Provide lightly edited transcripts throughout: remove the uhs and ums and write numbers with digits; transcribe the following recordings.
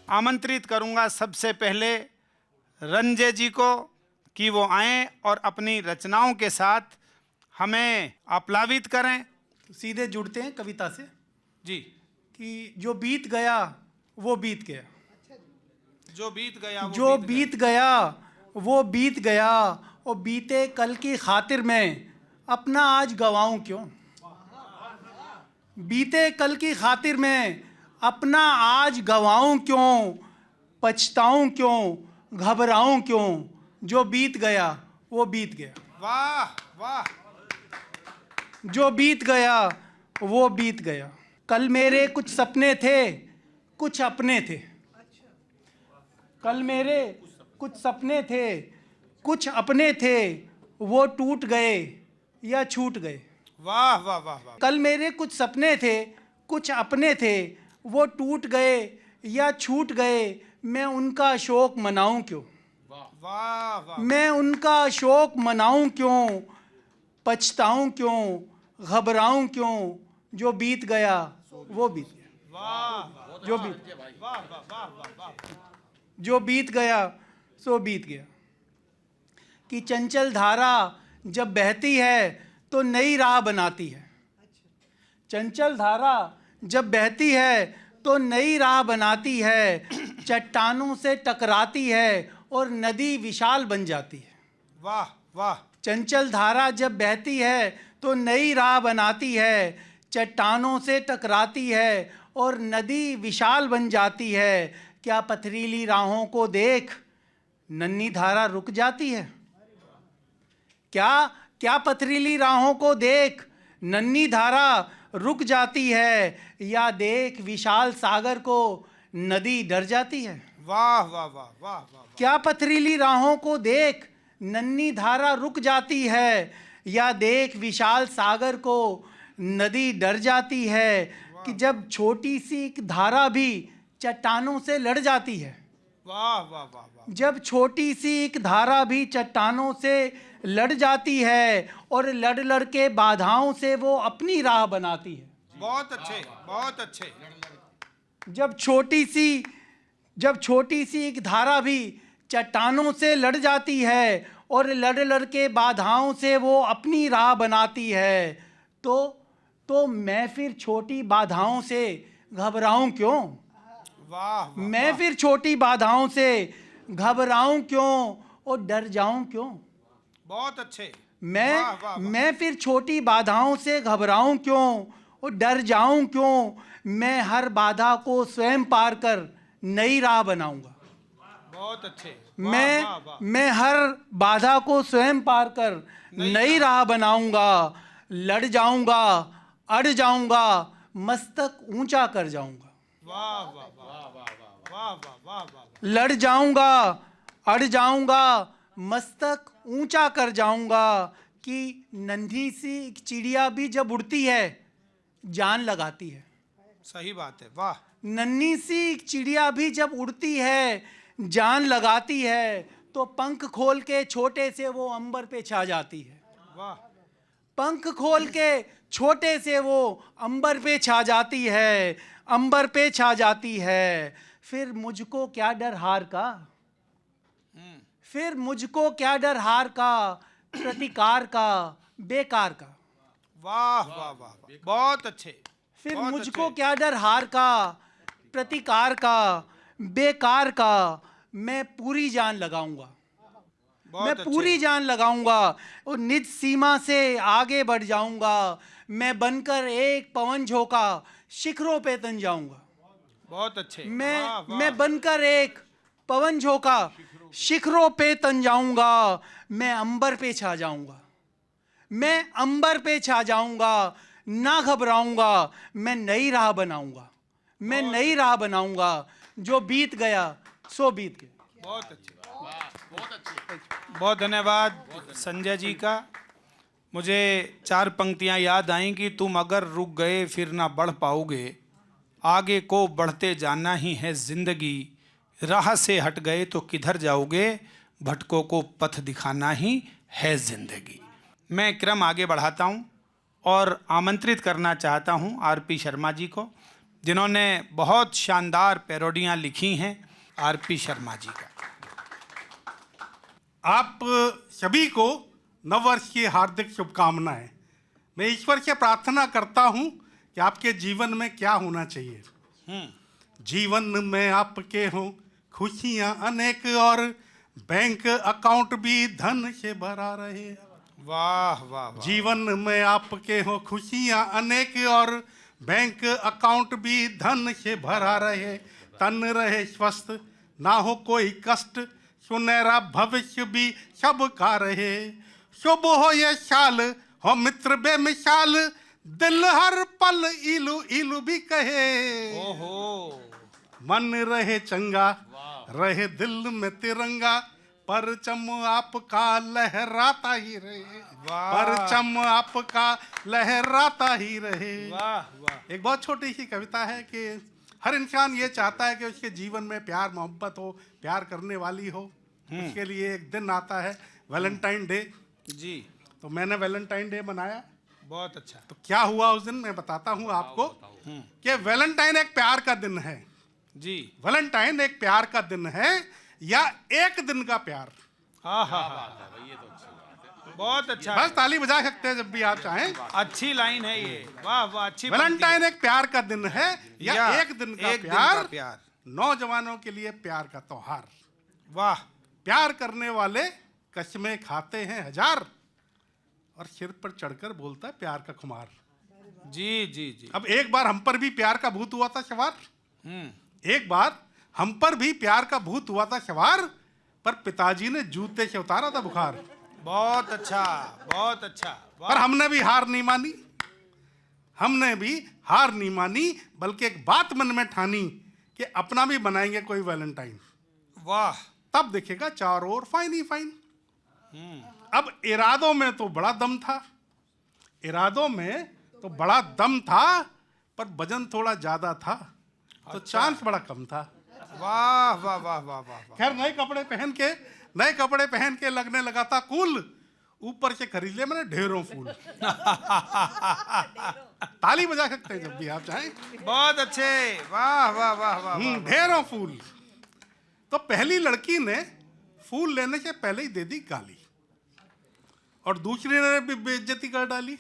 आमंत्रित करूंगा सबसे पहले रंजय जी को कि वो आएं और अपनी रचनाओं के साथ हमें आप्लावित करें। सीधे जुड़ते हैं कविता से जी। कि जो बीत गया वो बीत गया, जो बीत गया वो जो बीत गया वो बीत गया, और बीते कल की खातिर में अपना आज गवाऊं क्यों। बीते कल की खातिर में अपना आज गवाऊं क्यों, पछताऊं क्यों, घबराऊं क्यों, जो बीत गया वो बीत गया। वाह वाह। जो बीत गया वो बीत गया। कल मेरे कुछ सपने थे, कुछ अपने थे। कल मेरे कुछ सपने थे, कुछ अपने थे, वो टूट गए या छूट गए। वाह वाह वाह वाह। कल मेरे कुछ सपने थे, कुछ अपने थे, वो टूट गए या छूट गए, मैं उनका शोक मनाऊं क्यों। वाह वाह। मैं उनका शोक मनाऊं क्यों, पछताऊं क्यों, घबराऊं क्यों, जो बीत गया वो बीत गया। वाह। जो बीत वाह वाह वाह वाह वाह। जो बीत गया सो बीत गया। कि चंचल धारा जब बहती है तो नई राह बनाती है। चंचल धारा जब बहती है तो नई राह बनाती है, चट्टानों से टकराती है और नदी विशाल बन जाती है। वाह वाह। चंचल धारा जब बहती है तो नई राह बनाती है, चट्टानों से टकराती है और नदी विशाल बन जाती है। क्या पथरीली राहों को देख नन्ही धारा रुक जाती है। क्या पथरीली राहों को देख नन्ही धारा रुक जाती है, या देख विशाल सागर को नदी डर जाती है। वाह वाह वाह वाह वाह। क्या पथरीली राहों को देख नन्ही धारा रुक जाती है, या देख विशाल सागर को नदी डर जाती है। कि जब छोटी सी एक धारा भी चट्टानों से लड़ जाती है। वाह वाह वाह वाह। जब छोटी सी एक धारा भी चट्टानों से लड़ जाती है और लड़ लड़ के बाधाओं से वो अपनी राह बनाती है। बहुत अच्छे बहुत अच्छे। जब छोटी सी एक धारा भी चट्टानों से लड़ जाती है और लड़ लड़ के बाधाओं से वो अपनी राह बनाती है, तो मैं फिर छोटी बाधाओं से घबराऊं क्यों। वाह। मैं फिर छोटी बाधाओं से घबराऊं क्यों और डर जाऊं क्यों। बहुत अच्छे। मैं फिर छोटी बाधाओं से घबराऊं क्यों और डर जाऊं क्यों, मैं हर बाधा को स्वयं पार कर नई राह बनाऊंगा। बहुत अच्छे। मैं हर बाधा को स्वयं पार कर नई राह बनाऊंगा। लड़ जाऊंगा, अड़ जाऊंगा, मस्तक ऊंचा कर जाऊंगा। वाह वाह वाह वाह वाह वाह वाह। लड़ जाऊंगा, अड़ जाऊंगा, मस्तक ऊंचा कर जाऊंगा। कि नन्ही सी चिड़िया भी जब उड़ती है जान लगाती है। सही बात है। वाह। नन्ही सी चिड़िया भी जब उड़ती है जान लगाती है, तो पंख खोल के छोटे से वो अंबर पे छा जाती है। वाह। पंख खोल के छोटे से वो अंबर पे छा जाती है, अंबर पे छा जाती है। फिर मुझको क्या डर हार का, फिर मुझको क्या डर हार का, प्रतिकार का, बेकार का। वाह वाह वाह। बहुत अच्छे। फिर मुझको क्या डर हार का, प्रतिकार का, बेकार का, मैं पूरी जान लगाऊंगा। मैं पूरी जान लगाऊंगा और निज सीमा से आगे बढ़ जाऊंगा। मैं बनकर एक पवन झोंका शिखरों पे तन जाऊंगा। बहुत अच्छे। मैं बनकर एक पवन झोंका शिखरों पे तन जाऊंगा। मैं अंबर पे छा जाऊंगा। मैं अंबर पे छा जाऊंगा, ना घबराऊंगा, मैं नई राह बनाऊंगा। मैं नई राह बनाऊंगा। जो बीत गया सो बीत गया। बहुत अच्छे। बहुत धन्यवाद संजय जी का। मुझे 4 पंक्तियां याद आई कि तुम अगर रुक गए फिर ना बढ़ पाओगे, आगे को बढ़ते जाना ही है जिंदगी, राह से हट गए तो किधर जाओगे, भटकों को पथ दिखाना ही है जिंदगी। मैं क्रम आगे बढ़ाता हूं और आमंत्रित करना चाहता हूं आरपी शर्मा जी को, जिन्होंने बहुत शानदार पैरोडियाँ लिखी हैं, आरपी शर्मा जी का। आप सभी को नववर्ष की हार्दिक शुभकामनाएं। मैं ईश्वर से प्रार्थना करता हूं कि आपके जीवन में क्या होना चाहिए। जीवन में आपके हों खुशियां अनेक और बैंक अकाउंट भी धन से भरा रहे। वाह वाह वाह। जीवन में आपके हों खुशियां अनेक और बैंक अकाउंट भी धन से भरा रहे। तन रहे स्वस्थ, ना हो कोई कष्ट, सुनहरा भविष्य भी सबका रहे। शुभ हो ये साल, हो मित्र बेमिसाल, दिल हर पल इलू इलू भी कहे। ओहो। मन रहे चंगा, रहे दिल में तिरंगा, परचम आपका लहराता ही रहे। वाह। परचम आपका लहराता ही रहे। वाह वाह। एक बहुत छोटी सी कविता है कि हर इंसान ये चाहता है कि उसके जीवन में प्यार मोहब्बत हो, प्यार करने वाली हो। उसके लिए एक दिन आता है वैलेंटाइन डे। जी। तो मैंने वैलेंटाइन डे मनाया। बहुत अच्छा। तो क्या हुआ उस दिन मैं बताता हूँ आपको कि वैलेंटाइन एक प्यार का दिन है। जी। वैलेंटाइन एक प्यार का दिन है या एक दिन का प्यार। हाँ हाँ हाँ, बहुत अच्छा बस है। ताली बजा सकते हैं जब भी आप चाहें। अच्छी लाइन है ये। वाह वाह, अच्छी वैलेंटाइन एक प्यार का दिन है या एक दिन का एक दिन का प्यार। प्यार। नौजवानों के लिए प्यार का त्योहार। वाह। प्यार करने वाले कस्में खाते हैं हजार और सिर पर चढ़कर बोलता है प्यार का खुमार। जी जी जी। अब एक बार हम पर भी प्यार का भूत हुआ था सवार। एक बार हम पर भी प्यार का भूत हुआ था सवार, पर पिताजी ने जूते से उतारा था बुखार। बहुत अच्छा, बहुत अच्छा। वाह। पर हमने भी हार नहीं मानी। हमने भी हार नहीं मानी, बल्कि एक बात मन में ठानी कि अपना भी बनाएंगे कोई वैलेंटाइन। वाह। तब दिखेगा चारों ओर फाइन ही फाइन। अब इरादों में तो बड़ा दम था, इरादों में तो बड़ा दम था, पर वजन थोड़ा ज्यादा था तो चांस बड़ा कम था। वाह वाह वाह वाह वाह। खैर नए कपड़े पहन के लगने लगा था कूल। ऊपर से खरीद लिया मैंने ढेरों फूल। ताली बजा सकते हैं जब भी आप चाहें। बहुत अच्छे। वाह वाह वाह वाह। ढेरों फूल। तो पहली लड़की ने फूल लेने से पहले ही दे दी गाली और दूसरी ने भी बेइज्जती कर डाली।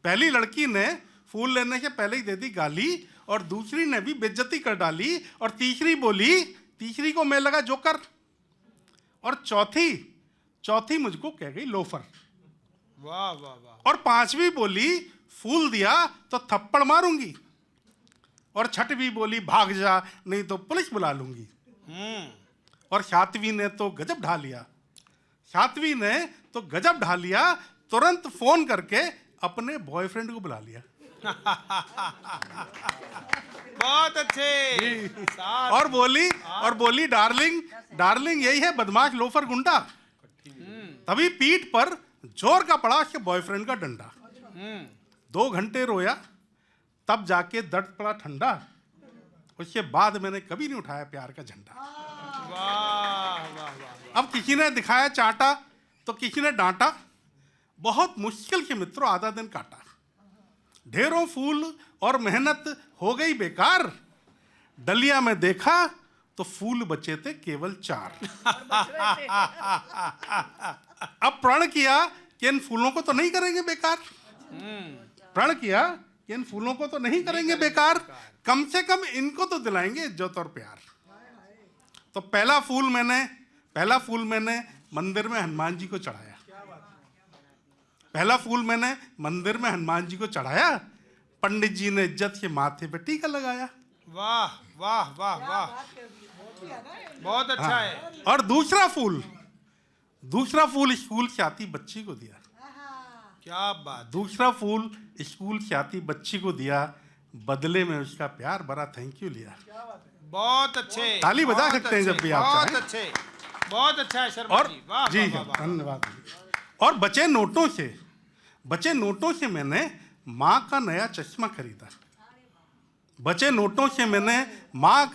पहली लड़की ने फूल लेने से पहले ही दे दी गाली और दूसरी ने भी बेइज्जती कर डाली और तीसरी को मैं लगा जोकर और चौथी मुझको कह गई लोफर। वाह वाह वाह। और पांचवी बोली फूल दिया तो थप्पड़ मारूंगी और छठवीं बोली भाग जा नहीं तो पुलिस बुला लूंगी। और सातवीं ने तो गजब ढा लिया, तुरंत फोन करके अपने बॉयफ्रेंड को बुला लिया। बहुत अच्छे। और बोली डार्लिंग यही है बदमाश लोफर गुंडा। तभी पीठ पर जोर का पड़ा उसके बॉयफ्रेंड का डंडा। 2 घंटे रोया तब जाके दर्द पड़ा ठंडा। उसके बाद मैंने कभी नहीं उठाया प्यार का झंडा। वाह वाह वाह। अब किसी ने दिखाया चाटा तो किसी ने डांटा, बहुत मुश्किल से मित्रों आधा दिन काटा। ढेरों फूल और मेहनत हो गई बेकार, डलिया में देखा तो फूल बचे थे केवल 4। अब प्रण किया कि इन फूलों को तो नहीं करेंगे बेकार, कम से कम इनको तो दिलाएंगे इज्जत और प्यार। तो पहला फूल मैंने मंदिर में हनुमान जी को चढ़ाया। पंडित जी ने इज्जत के माथे पे टीका लगाया। वाह वाह वाह वाह। बहुत अच्छा है। और दूसरा फूल स्कूल से आती बच्ची को दिया। क्या बात। दूसरा फूल स्कूल से आती बच्ची को दिया, बदले में उसका प्यार भरा थैंक यू लिया। बहुत अच्छे। ताली बजा सकते हैं जब भी आप चाहें। बहुत अच्छे, बहुत अच्छा है शर्मा और जी। वाह जी वाह वाह। धन्यवाद। और बचे नोटों से मैंने माँ का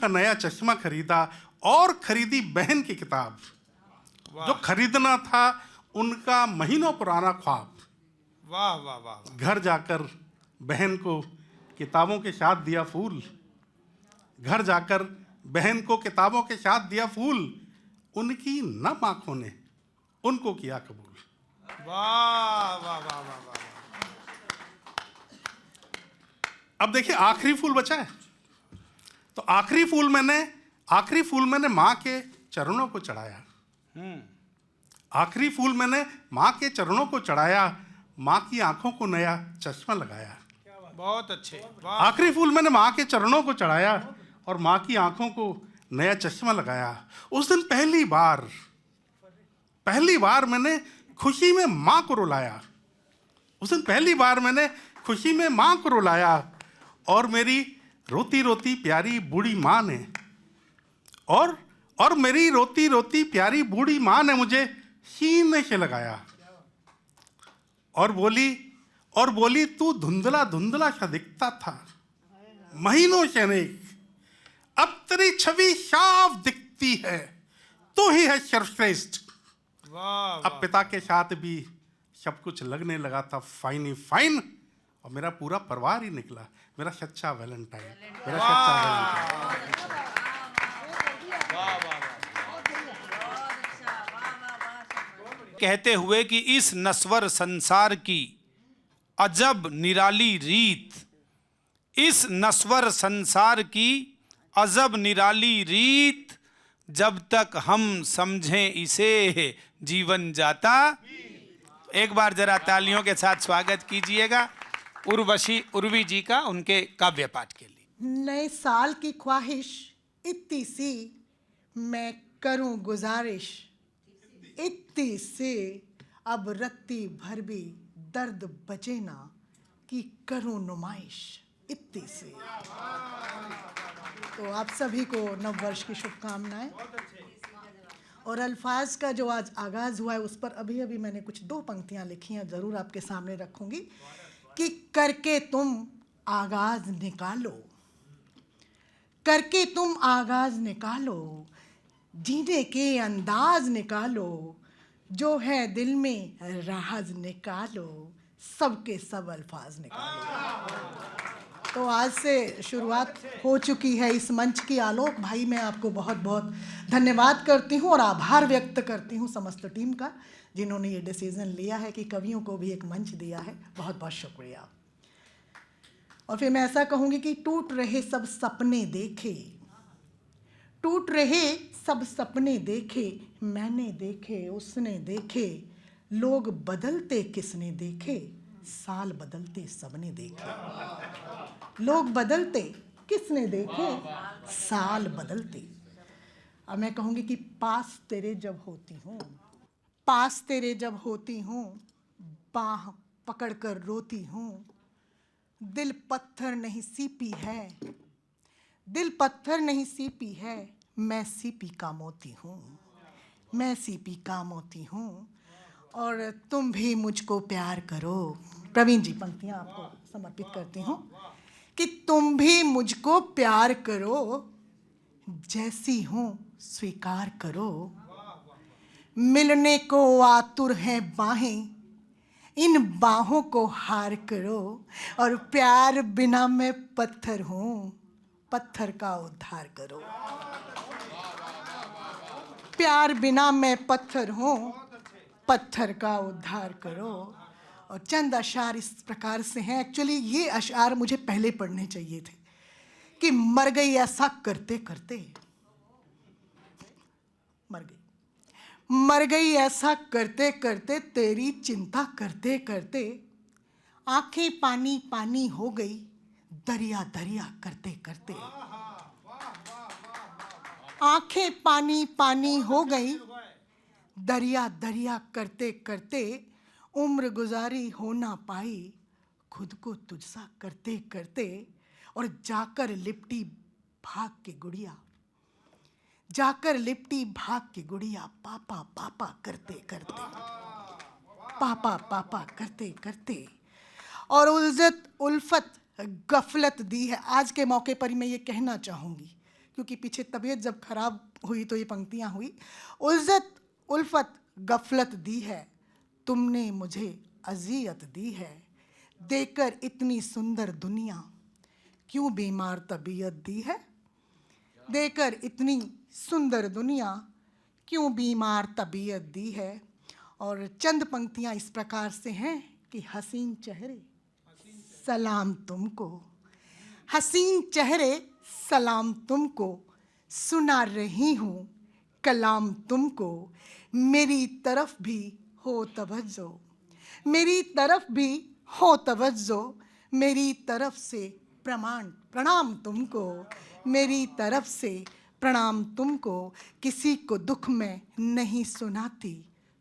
नया चश्मा खरीदा और खरीदी बहन की किताब, जो खरीदना था उनका महीनों पुराना ख्वाब। वाह वाह वाह। घर जाकर बहन को किताबों के साथ दिया फूल घर जाकर बहन को किताबों के साथ दिया फूल, उनकी नम आंखों ने उनको किया कबूल। वाह वाह वाह वाह वाह। अब देखिए आखिरी फूल बचा है, तो आखिरी फूल मैंने मां के चरणों को चढ़ाया। आखिरी फूल मैंने मां के चरणों को चढ़ाया, मां की आंखों को नया चश्मा लगाया। बहुत अच्छे, वाह। आखिरी फूल मैंने मां के चरणों को चढ़ाया और मां की आंखों को नया चश्मा लगाया। उस दिन पहली बार मैंने खुशी में मां को रुलाया। उस दिन पहली बार मैंने खुशी में मां को रुलाया और मेरी रोती रोती प्यारी बूढ़ी मां ने और मेरी रोती रोती प्यारी बूढ़ी मां ने मुझे सीने से लगाया और बोली तू धुंधला धुंधला सा दिखता था महीनों से अनेक, अब तेरी छवि साफ दिखती है, तू ही है सर्वश्रेष्ठ। वाह अब पिता के साथ भी सब कुछ लगने लगा था फाइन ही फाइन, और मेरा पूरा परिवार ही निकला, मेरा सच्चा वैलेंटाइन, मेरा सच्चा वैलेंटाइन। कहते हुए कि इस नश्वर संसार की अजब निराली रीत, इस नश्वर संसार की अजब निराली रीत, जब तक हम समझें इसे जीवन जाता। एक बार जरा तालियों के साथ स्वागत कीजिएगा उर्वी जी का उनके काव्य पाठ के लिए। नए साल की ख्वाहिश इतनी सी मैं करूं गुजारिश, इतनी से अब रत्ती भर भी दर्द बचे ना कि करूं नुमाइश, इतनी से। तो आप सभी को नववर्ष की शुभकामनाएं। और अल्फाज का जो आज आगाज हुआ है उस पर अभी अभी मैंने कुछ 2 पंक्तियां लिखी हैं, जरूर आपके सामने रखूंगी। कि करके तुम आगाज निकालो, करके तुम आगाज निकालो, जीने के अंदाज निकालो, जो है दिल में राज निकालो, सबके सब अल्फाज निकालो। तो आज से शुरुआत हो चुकी है इस मंच की। आलोक भाई, मैं आपको बहुत बहुत धन्यवाद करती हूँ और आभार व्यक्त करती हूँ समस्त टीम का, जिन्होंने ये डिसीज़न लिया है कि कवियों को भी एक मंच दिया है। बहुत बहुत शुक्रिया। और फिर मैं ऐसा कहूँगी कि टूट रहे सब सपने देखे, टूट रहे सब सपने देखे, मैंने देखे उसने देखे, लोग बदलते किसने देखे, साल बदलते सबने देखे। लोग बदलते किसने देखे, साल बदलते। अब मैं कहूँगी कि पास तेरे जब होती हूँ, पास तेरे जब होती हूँ, बाह पकड़ कर रोती हूँ, दिल पत्थर नहीं सीपी है, दिल पत्थर नहीं सीपी है, मैं सीपी का मोती हूँ, मैं सीपी का मोती हूँ, और तुम भी मुझको प्यार करो। प्रवीण जी, पंक्तियाँ आपको समर्पित करती हूँ। कि तुम भी मुझको प्यार करो, जैसी हूँ स्वीकार करो, मिलने को आतुर हैं बाहें, इन बाहों को हार करो, और प्यार बिना मैं पत्थर हूँ, पत्थर का उद्धार करो। प्यार बिना मैं पत्थर हूँ, पत्थर का उद्धार करो। और चंद अशार इस प्रकार से हैं। एक्चुअली ये अशार मुझे पहले पढ़ने चाहिए थे। कि मर गई ऐसा करते करते, मर गई, मर गई ऐसा करते करते, तेरी चिंता करते करते, आंखें पानी पानी हो गई, दरिया दरिया करते करते, आंखें पानी पानी हो गई, दरिया दरिया करते करते, उम्र गुजारी हो ना पाई, खुद को तुझसा करते करते, और जाकर लिपटी भाग के गुड़िया, जाकर लिपटी भाग के गुड़िया, पापा पापा करते करते, पापा पापा करते करते, और उल्जत उल्फत गफलत दी है। आज के मौके पर मैं ये कहना चाहूँगी, क्योंकि पीछे तबीयत जब खराब हुई तो ये पंक्तियाँ हुई। उल्जत उल्फत गफलत दी है, तुमने मुझे अजियत दी है, देकर इतनी सुंदर दुनिया, क्यों बीमार तबीयत दी है, देकर इतनी सुंदर दुनिया क्यों बीमार तबीयत दी है। और चंद पंक्तियां इस प्रकार से हैं कि हसीन चेहरे सलाम तुमको, हसीन चेहरे सलाम तुमको, सुना रही हूँ कलाम तुमको, मेरी तरफ भी हो तवज्जो, मेरी तरफ भी हो तवज्जो, मेरी तरफ से प्रणाम तुमको, मेरी तरफ से प्रणाम तुमको, किसी को दुख में नहीं सुनाती,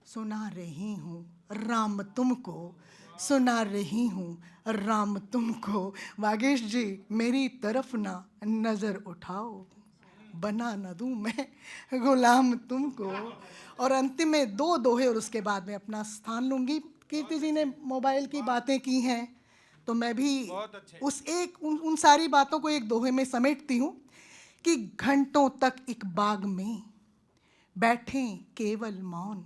सुना रही हूँ राम तुमको, सुना रही हूँ राम तुमको। वागीश जी मेरी तरफ ना नज़र उठाओ, बना न दूँ मैं गुलाम तुमको। और अंतिम में दो दोहे और उसके बाद में अपना स्थान लूँगी। कीर्ति जी ने मोबाइल की बातें की हैं तो मैं भी उन सारी बातों को एक दोहे में समेटती हूँ कि घंटों तक एक बाग में बैठे केवल मौन,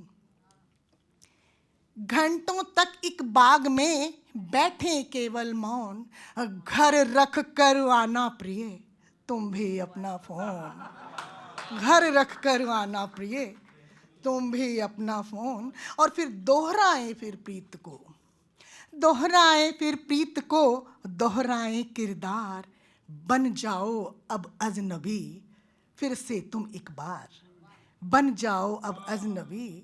घंटों तक एक बाग में बैठे केवल मौन, घर रख कर आना प्रिय तुम भी अपना फोन, घर रख कर आना प्रिय तुम भी अपना फोन। और फिर दोहराए फिर प्रीत को, दोहराए फिर प्रीत को, दोहराए किरदार, बन जाओ अब अजनबी फिर से तुम एक बार, बन जाओ अब अजनबी।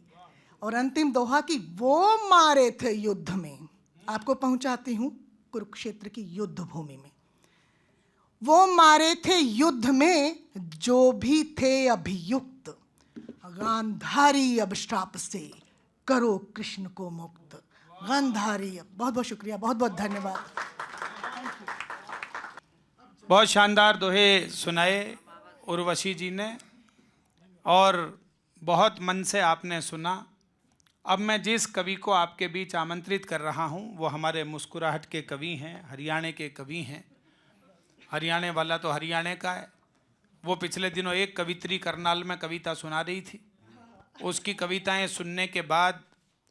और अंतिम दोहा कि वो मारे थे युद्ध में, आपको पहुंचाती हूं कुरुक्षेत्र की युद्ध भूमि में, वो मारे थे युद्ध में जो भी थे अभियुक्त, गांधारी अब श्राप से करो कृष्ण को मुक्त, गांधारी। बहुत बहुत शुक्रिया, बहुत बहुत धन्यवाद। बहुत शानदार दोहे सुनाए उर्वशी जी ने और बहुत मन से आपने सुना। अब मैं जिस कवि को आपके बीच आमंत्रित कर रहा हूं वो हमारे मुस्कुराहट के कवि हैं, हरियाणा के कवि हैं। हरियाणा वाला तो हरियाणा का है। वो पिछले दिनों एक कवित्री करनाल में कविता सुना रही थी, उसकी कविताएं सुनने के बाद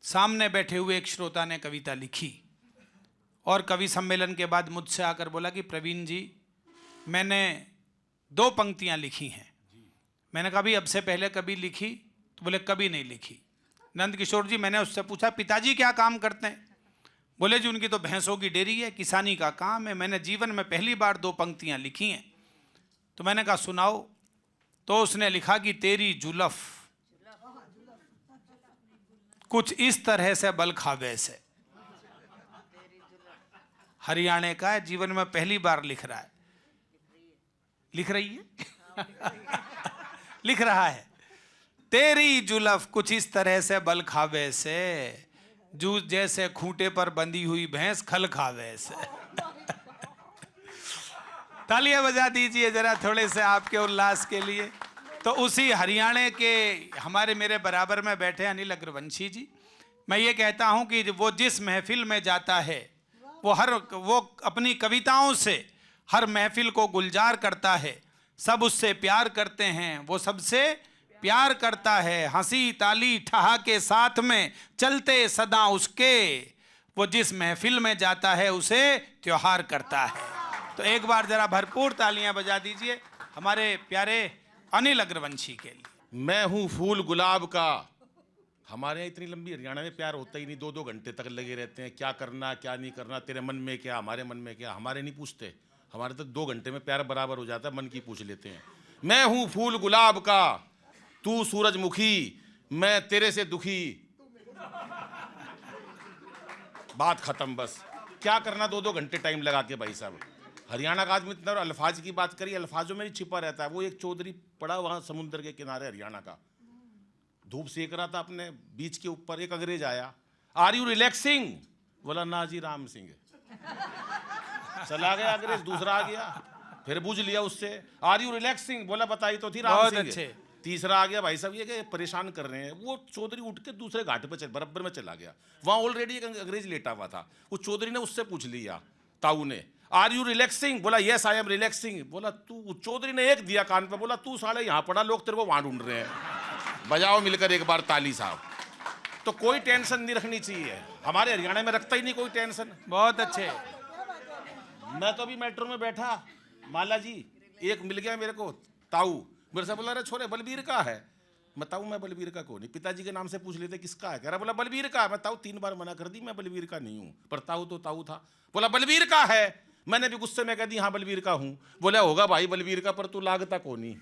सामने बैठे हुए एक श्रोता ने कविता लिखी और कवि सम्मेलन के बाद मुझसे आकर बोला कि प्रवीण जी मैंने 2 पंक्तियां लिखी हैं। मैंने कहा भी अब से पहले कभी लिखी? तो बोले कभी नहीं लिखी। नंद किशोर जी, मैंने उससे पूछा पिताजी क्या काम करते हैं? बोले जी उनकी तो भैंसों की डेयरी है, किसानी का काम है। मैंने जीवन में पहली बार 2 पंक्तियां लिखी हैं। तो मैंने कहा सुनाओ। तो उसने लिखा कि तेरी जुल्फ कुछ इस तरह से बल खावे से। हरियाणा का है, जीवन में पहली बार लिख रहा है, लिख रही है लिख रहा है तेरी जुल्फ कुछ इस तरह से बल खावे से, जूझ जैसे खूंटे पर बंधी हुई भैंस खल खावे से तालियां बजा दीजिए जरा थोड़े से आपके उल्लास के लिए। तो उसी हरियाणा के हमारे मेरे बराबर में बैठे अनिल अग्रवंशी जी, मैं ये कहता हूं कि वो जिस महफिल में जाता है वो अपनी कविताओं से हर महफिल को गुलजार करता है। सब उससे प्यार करते हैं, वो सबसे प्यार करता है। हंसी ताली ठहाके साथ में चलते सदा उसके, वो जिस महफिल में जाता है उसे त्योहार करता है। तो एक बार जरा भरपूर तालियां बजा दीजिए हमारे प्यारे अनिल अग्रवंशी के लिए। मैं हूं फूल गुलाब का। हमारे यहाँ इतनी लंबी हरियाणा में प्यार होता ही नहीं, 2-2 घंटे तक लगे रहते हैं, क्या करना क्या नहीं करना, तेरे मन में क्या हमारे मन में क्या। हमारे नहीं पूछते, हमारे तो 2 घंटे में प्यार बराबर हो जाता है, मन की पूछ लेते हैं। मैं हूं फूल गुलाब का, तू सूरजमुखी, मैं तेरे से दुखी। बात खत्म बस। क्या करना 2-2 घंटे टाइम लगा के भाई साहब। हरियाणा का आदमी इतना, अल्फाज की बात करिए, अल्फाजों में ही छिपा रहता है। वो एक चौधरी पड़ा वहाँ समुद्र के किनारे हरियाणा का, धूप सेक रहा था अपने बीच के ऊपर। एक अंग्रेज आया, आर यू रिलैक्सिंग? बोला ना जी राम सिंह। चला गया अंग्रेज, दूसरा आ गया, फिर पूछ लिया उससे, आर यू रिलैक्सिंग? बोला बताई तो थी राम सिंह। अच्छे। तीसरा आ गया, भाई साहब ये कि परेशान कर रहे हैं। वो चौधरी उठ के दूसरे घाट पे बराबर में चला गया, वहाँ ऑलरेडी एक अंग्रेज लेटा हुआ था। वो चौधरी ने उससे पूछ लिया, ताऊ ने, आर यू रिलैक्सिंग? बोला यस आई एम रिलैक्सिंग। बोला तू, चौधरी ने एक दिया कान पे, बोला तू साले यहाँ पड़ा, लोग तेरे को वहाँ ढूंढ रहे हैं। बजाओ मिलकर एक बार ताली साहब। तो कोई टेंशन नहीं रखनी चाहिए, हमारे हरियाणा में रखता ही नहीं कोई टेंशन। बहुत अच्छे। मैं तो अभी मेट्रो में बैठा, माला जी एक मिल गया मेरे को, ताऊ। मेरे से बोला, अरे छोरे बलबीर का है। मैं ताऊ मैं बलबीर का कौन नहीं। पिताजी के नाम से पूछ लेते किसका है, कह रहा बोला बलबीर का है। मैं ताऊ 3 बार मना कर दी, मैं बलबीर का नहीं हूं। पर ताऊ तो ताऊ था। बोला बलबीर का है। मैंने भी गुस्से में कह दी हाँ बलबीर का हूं। बोला होगा भाई बलबीर का, पर तू लागता कौन नहीं।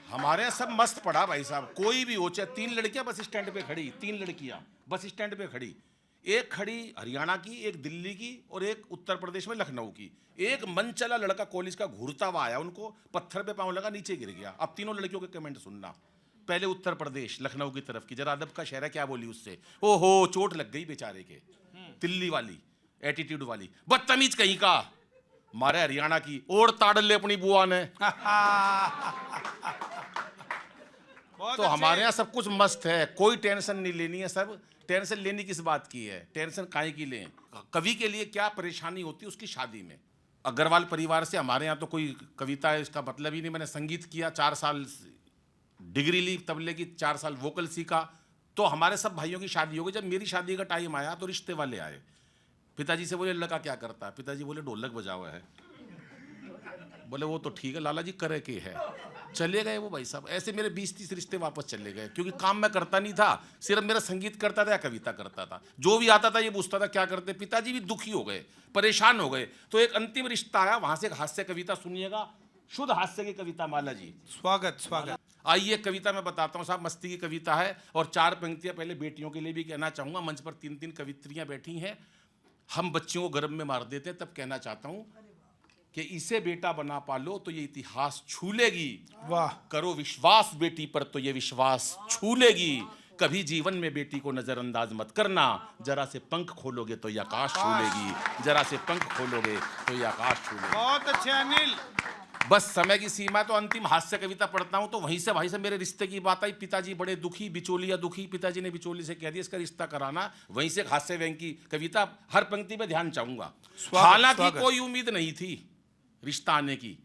हमारे यहाँ सब मस्त पड़ा भाई साहब, कोई भी हो, चाहे 3 लड़कियां बस स्टैंड पे खड़ी, 3 लड़कियां बस स्टैंड पे खड़ी, एक खड़ी हरियाणा की, एक दिल्ली की और एक उत्तर प्रदेश में लखनऊ की। एक मन चला लड़का कॉलेज का घूरता हुआ आया, उनको पत्थर पे पांव लगा, नीचे गिर गया। अब तीनों लड़कियों के कमेंट सुनना। पहले उत्तर प्रदेश लखनऊ की तरफ की, जरा अदब का शहर है, क्या बोली उससे, ओहो चोट लग गई बेचारे के। दिल्ली वाली एटीट्यूड वाली, बदतमीज कहीं का। मारे हरियाणा की, और ताड़ ले अपनी बुआ ने। तो हमारे यहाँ सब कुछ मस्त है, कोई टेंशन नहीं लेनी है। सब टेंशन लेनी किस बात की है, टेंशन काहे की लें। कवि के लिए क्या परेशानी होती है उसकी शादी में। अग्रवाल परिवार से हमारे यहाँ तो कोई कविता है इसका मतलब ही नहीं। मैंने संगीत किया 4 साल, डिग्री ली तबले की, 4 साल वोकल सीखा। तो हमारे सब भाइयों की शादी हो गई। जब मेरी शादी का टाइम आया तो रिश्ते वाले आए। पिताजी से बोले लड़का क्या करता है, पिताजी बोले ढोलक बजा हुआ है। बोले वो तो ठीक है लाला जी, करे के है। चले गए वो भाई साहब। ऐसे मेरे 20-30 रिश्ते वापस चले गए, क्योंकि काम मैं करता नहीं था, सिर्फ मेरा संगीत करता था या कविता करता था। जो भी आता था ये पूछता था क्या करते। पिताजी भी दुखी हो गए, परेशान हो गए। तो एक अंतिम रिश्ता आया, वहां से एक हास्य कविता सुनिएगा, शुद्ध हास्य की कविता। माला जी स्वागत स्वागत। आइए कविता मैं बताता हूँ साहब, मस्ती की कविता है। और 4 पंक्तियां पहले बेटियों के लिए भी कहना चाहूंगा। मंच पर 3-3 कवित्रियां बैठी हैं। हम बच्चियों को गर्भ में मार देते हैं, तब कहना चाहता हूं कि इसे बेटा बना पालो तो ये इतिहास छू लेगी। वाह। करो विश्वास बेटी पर तो ये विश्वास छू लेगी। कभी जीवन में बेटी को नजरअंदाज मत करना, जरा से पंख खोलोगे तो ये आकाश छू लेगी। जरा से पंख खोलोगे तो ये आकाश छू लेगी। बहुत अच्छे अनिल। बस समय की सीमा, तो अंतिम हास्य कविता पढ़ता हूं। तो वहीं से भाई से मेरे रिश्ते की बात आई। पिताजी बड़े दुखी, बिचौलिया दुखी। पिताजी ने बिचौली से कह दिया इसका रिश्ता कराना। वहीं से हास्य व्यंग की कविता, हर पंक्ति पे ध्यान चाहूंगा। हालांकि कोई उम्मीद नहीं थी रिश्ता आने की,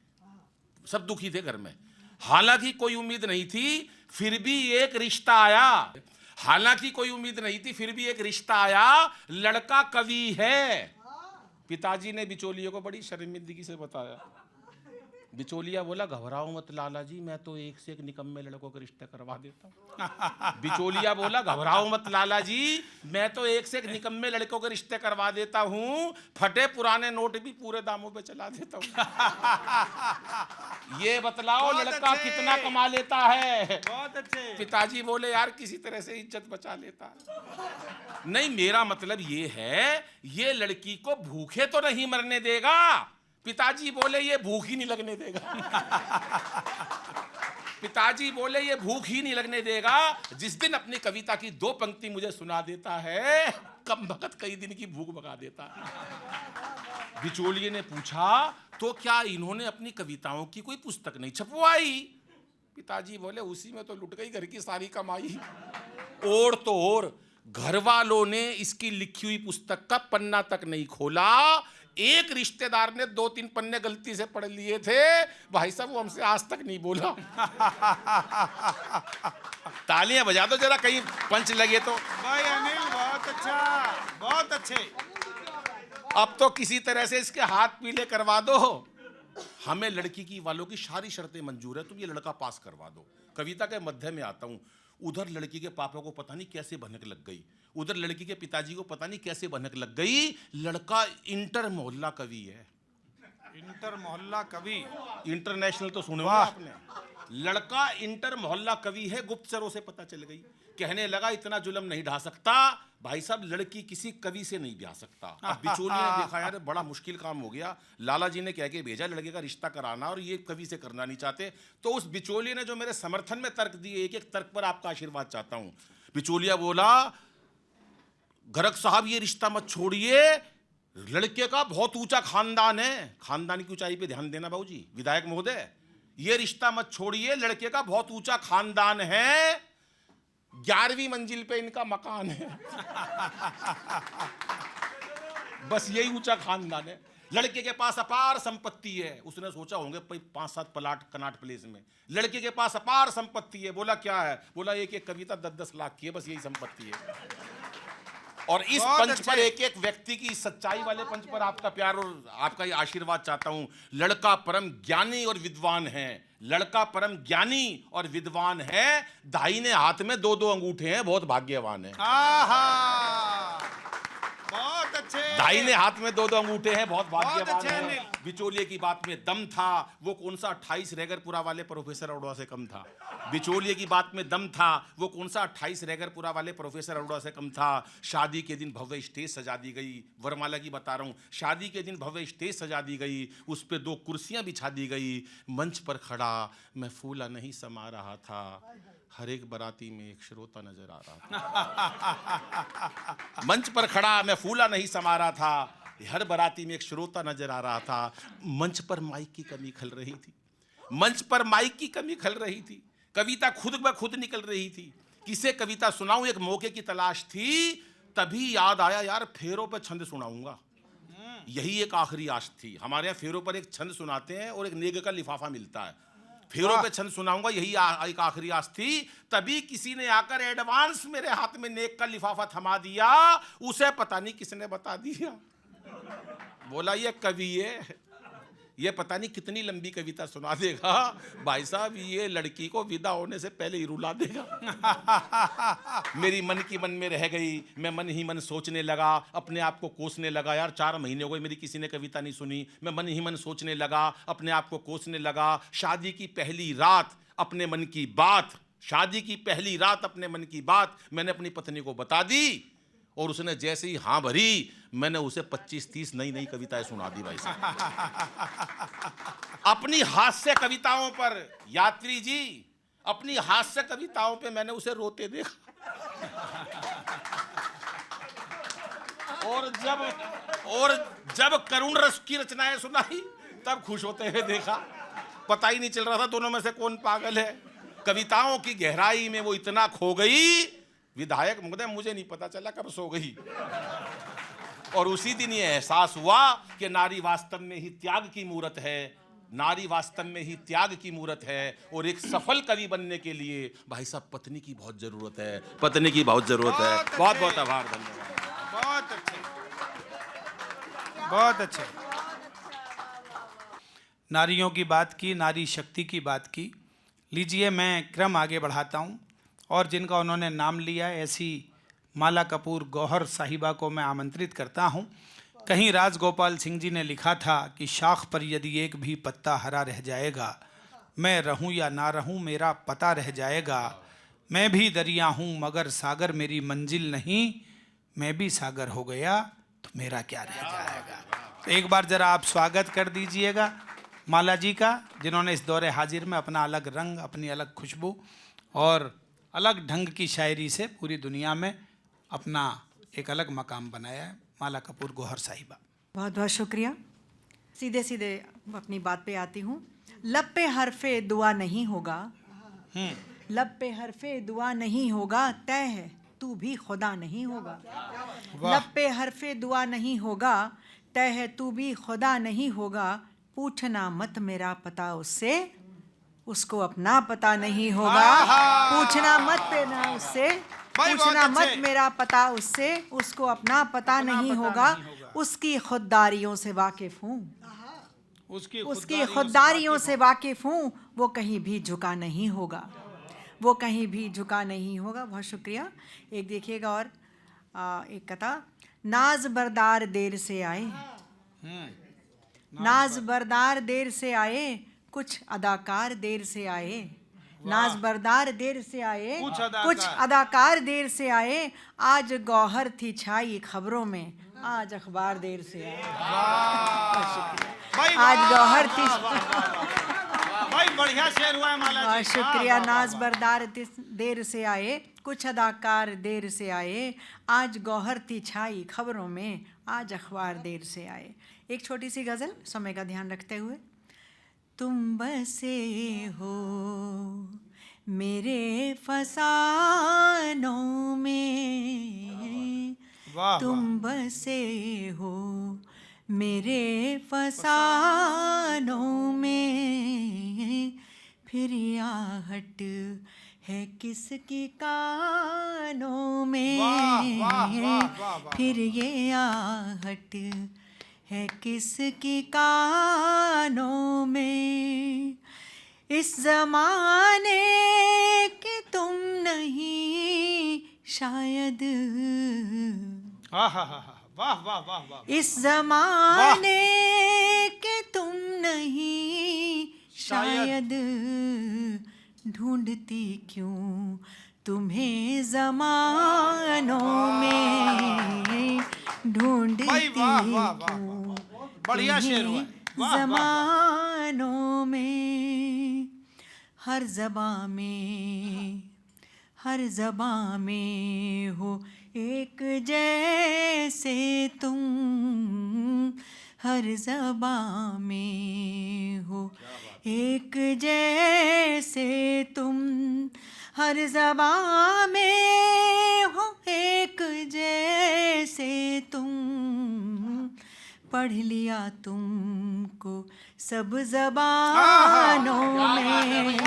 सब दुखी थे घर में। हालांकि कोई उम्मीद नहीं थी, फिर भी एक रिश्ता आया। हालांकि कोई उम्मीद नहीं थी, फिर भी एक रिश्ता आया। लड़का कवि है। पिताजी ने बिचौलिए को बड़ी शर्मिंदगी से बताया। बिचौलिया बोला घबराओ मत लाला जी, मैं तो एक से एक निकम्मे लड़कों के रिश्ते करवा देता हूँ। बिचौलिया बोला घबराओ मत लाला जी, मैं तो एक से एक निकम्मे लड़कों के रिश्ते करवा देता हूँ। फटे पुराने नोट भी पूरे दामों पे चला देता हूँ। ये बतलाओ लड़का कितना कमा लेता है। बहुत अच्छे। पिताजी बोले यार किसी तरह से इज्जत बचा लेता है। नहीं, मेरा मतलब ये है, ये लड़की को भूखे तो नहीं मरने देगा। पिताजी बोले ये भूख ही नहीं लगने देगा। पिताजी बोले ये भूख ही नहीं लगने देगा। जिस दिन अपनी कविता की 2 पंक्ति मुझे सुना देता है, कम वक्त कई दिन की भूख भगा देता है। बिचौलिए ने पूछा तो क्या इन्होंने अपनी कविताओं की कोई पुस्तक नहीं छपवाई? पिताजी बोले उसी में तो लुट गई घर की सारी कमाई। और तो और घर वालों ने इसकी लिखी हुई पुस्तक का पन्ना तक नहीं खोला। एक रिश्तेदार ने 2-3 पन्ने गलती से पढ़ लिए थे, भाई साहब वो हमसे आज तक नहीं बोला। तालियां बजा दो जरा, कहीं पंच लगे तो। भाई अनिल बहुत अच्छा, बहुत अच्छे। अब तो किसी तरह से इसके हाथ पीले करवा दो। हमें लड़की की वालों की सारी शर्तें मंजूर है, तुम ये लड़का पास करवा दो। कविता के मध्य में आता हूं। उधर लड़की के पापा को पता नहीं कैसे भनक लग गई, उधर लड़की के पिताजी को पता नहीं कैसे भनक लग गई। लड़का इंटर मोहल्ला कवि है। इंटर मोहल्ला कवि, इंटरनेशनल तो सुने होंगे आपने। लड़का इंटर मोहल्ला कवि है, गुप्तचरों से पता चल गई। कहने लगा इतना जुल्म नहीं ढा सकता भाई साहब, लड़की किसी कवि से नहीं ब्याह सकता। अब बिचौलिए ने देखा यार बड़ा मुश्किल काम हो गया। लाला जी ने कह के भेजा लड़के का रिश्ता कराना, और ये कवि से करना नहीं चाहते। तो उस बिचौलिए ने जो मेरे समर्थन में तर्क दिए, एक एक तर्क पर आपका आशीर्वाद चाहता हूं। बिचौलिया बोला गर्ग साहब ये रिश्ता मत छोड़िए, लड़के का बहुत ऊंचा खानदान है। खानदान की ऊंचाई पे ध्यान देना बाबूजी, विधायक महोदय। ये रिश्ता मत छोड़िए, लड़के का बहुत ऊंचा खानदान है, 11वीं मंजिल पे इनका मकान है। बस यही ऊंचा खानदान है। लड़के के पास अपार संपत्ति है। उसने सोचा होंगे 5-7 प्लाट कनाट प्लेस में। लड़के के पास अपार संपत्ति है। बोला क्या है? बोला एक एक कविता 10-10 लाख की है, बस यही संपत्ति है। और इस बहुत पंच पर अच्छे। एक एक व्यक्ति की सच्चाई वाले पंच पर आपका प्यार और आपका ये आशीर्वाद चाहता हूं। लड़का परम ज्ञानी और विद्वान है, लड़का परम ज्ञानी और विद्वान है, दाहिने हाथ में 2-2 अंगूठे हैं, बहुत भाग्यवान है। आहा, बहुत अच्छे। दाहिने हाथ में 2-2 अंगूठे हैं, बहुत भाग्यवान अच्छे है। अनिल। बिचौलिए की बात में दम था, वो कौन सा 28 रैगरपुरा वाले प्रोफेसर अरोड़ा से कम था। बिचौलिए की बात में दम था, वो कौन सा 28 रैगरपुरा वाले प्रोफेसर अरोड़ा से कम था। शादी के दिन भव्य स्टेज सजा दी गई, वरमाला की बता रहा हूँ। शादी के दिन भव्य स्टेज सजा दी गई, उस पर 2 कुर्सियां बिछा दी गई। मंच पर खड़ा मैं फूला नहीं समा रहा था, हर एक बराती में एक श्रोता नजर आ रहा था। मंच पर खड़ा मैं फूला नहीं समा रहा था, हर बराती में एक श्रोता नजर आ रहा था। मंच पर माइक की कमी खल रही थी, मंच पर माइक की कमी खल रही थी। कविता खुद ब खुद निकल रही थी। किसे कविता सुनाऊं, एक मौके की तलाश थी। तभी याद आया यार फेरों पे छंद सुनाऊंगा, यही एक आखिरी आश थी। हमारे यहाँ फेरों पर एक छंद सुनाते हैं और एक नेग का लिफाफा मिलता है। फेरों पे छंद सुनाऊंगा, यही एक आखिरी आस थी। तभी किसी ने आकर एडवांस मेरे हाथ में नेक का लिफाफा थमा दिया। उसे पता नहीं किसने बता दिया, बोला ये कवि है, ये पता नहीं कितनी लंबी कविता सुना देगा। भाई साहब ये लड़की को विदा होने से पहले ही रुला देगा। मेरी मन की मन में रह गई, मैं मन ही मन सोचने लगा, अपने आप को कोसने लगा। यार 4 महीने हो गए मेरी किसी ने कविता नहीं सुनी। मैं मन ही मन सोचने लगा, अपने आप को कोसने लगा। शादी की पहली रात अपने मन की बात, शादी की पहली रात अपने मन की बात मैंने अपनी पत्नी को बता दी, और उसने जैसे ही हाँ भरी मैंने उसे 25-30 नई नई कविताएं सुना दी भाई साहब। अपनी हास्य कविताओं पर, यात्री जी अपनी हास्य कविताओं पे मैंने उसे रोते देखा। और जब करुण रस की रचनाएं सुनाई तब खुश होते हुए देखा। पता ही नहीं चल रहा था दोनों में से कौन पागल है। कविताओं की गहराई में वो इतना खो गई, विधायक महोदय मुझे नहीं पता चला कब सो गई। और उसी दिन ये एहसास हुआ कि नारी वास्तव में ही त्याग की मूरत है, नारी वास्तव में ही त्याग की मूरत है। और एक सफल कवि बनने के लिए भाई साहब पत्नी की बहुत जरूरत है, पत्नी की बहुत जरूरत है। बहुत बहुत आभार, धन्यवाद। बहुत अच्छे, बहुत अच्छे। नारियों की बात की, नारी शक्ति की बात की। लीजिए मैं क्रम आगे बढ़ाता हूँ, और जिनका उन्होंने नाम लिया ऐसी माला कपूर गौहर साहिबा को मैं आमंत्रित करता हूँ। कहीं राजगोपाल सिंह जी ने लिखा था कि शाख पर यदि एक भी पत्ता हरा रह जाएगा, मैं रहूँ या ना रहूँ मेरा पता रह जाएगा। मैं भी दरिया हूँ मगर सागर मेरी मंजिल नहीं, मैं भी सागर हो गया तो मेरा क्या रह जाएगा। तो एक बार जरा आप स्वागत कर दीजिएगा माला जी का, जिन्होंने इस दौरे हाजिर में अपना अलग रंग, अपनी अलग खुशबू और अलग ढंग की शायरी से पूरी दुनिया में अपना एक अलग मकाम बनाया है। माला कपूर गौहर साहिबा। बहुत बहुत शुक्रिया। सीधे सीधे अपनी बात पे आती हूँ। लब पे हरफे दुआ नहीं होगा, लब पे हरफे दुआ नहीं होगा, तय है तू भी खुदा नहीं होगा। लब पे हरफे दुआ नहीं होगा, तय है तू भी खुदा नहीं होगा। पूछना मत मेरा पता उससे, उसको अपना पता नहीं होगा। पूछना मत मेरा उससे, पूछना मत मेरा पता उससे, उसको अपना पता नहीं होगा। उसकी खुददारियों से वाकिफ हूँ, उसकी खुददारियों से वाकिफ हूँ। वो कहीं भी झुका नहीं होगा, वो कहीं भी झुका नहीं होगा। बहुत शुक्रिया। एक देखिएगा और एक कथा। नाज बरदार देर से आए, नाज बरदार देर से आए, कुछ अदाकार देर से आए। नाज बरदार देर से आए, कुछ अदाकार देर से आए। आज गौहर थी छाई खबरों में, आज अखबार देर से आए। आज गौहर थी, भाई बढ़िया शेर हुआ है माला जी। बहुत शुक्रिया। नाज बरदार देर से आए, कुछ अदाकार देर से आए। आज गौहर थी छाई खबरों में, आज अखबार देर से आए। एक छोटी सी गज़ल समय का ध्यान रखते हुए। तुम बसे हो मेरे फसानों में, तुम बसे हो मेरे फसानों में। फिर आहट है किसकी कानों में, वाह, वाह, वाह, वाह, वाह। फिर ये आहट है किसकी कानों में। इस जमाने के तुम नहीं शायद, हाँ हाँ हाँ हाँ, वाह वाह वाह वाह। इस जमाने के तुम नहीं शायद, ढूंढती क्यों तुम्हें जमानों में, ढूंढती भाई वाह वाह वाह क्यों वाह, बढ़िया शेर हुआ है। वाह, वाह, वाह। जमानों में। हर ज़बां में, हर ज़बां में हो एक जैसे तुम, हर ज़बां में हो एक जैसे तुम, हर ज़बां में हो एक जैसे तुम, पढ़ लिया तुमको सब ज़बानों में,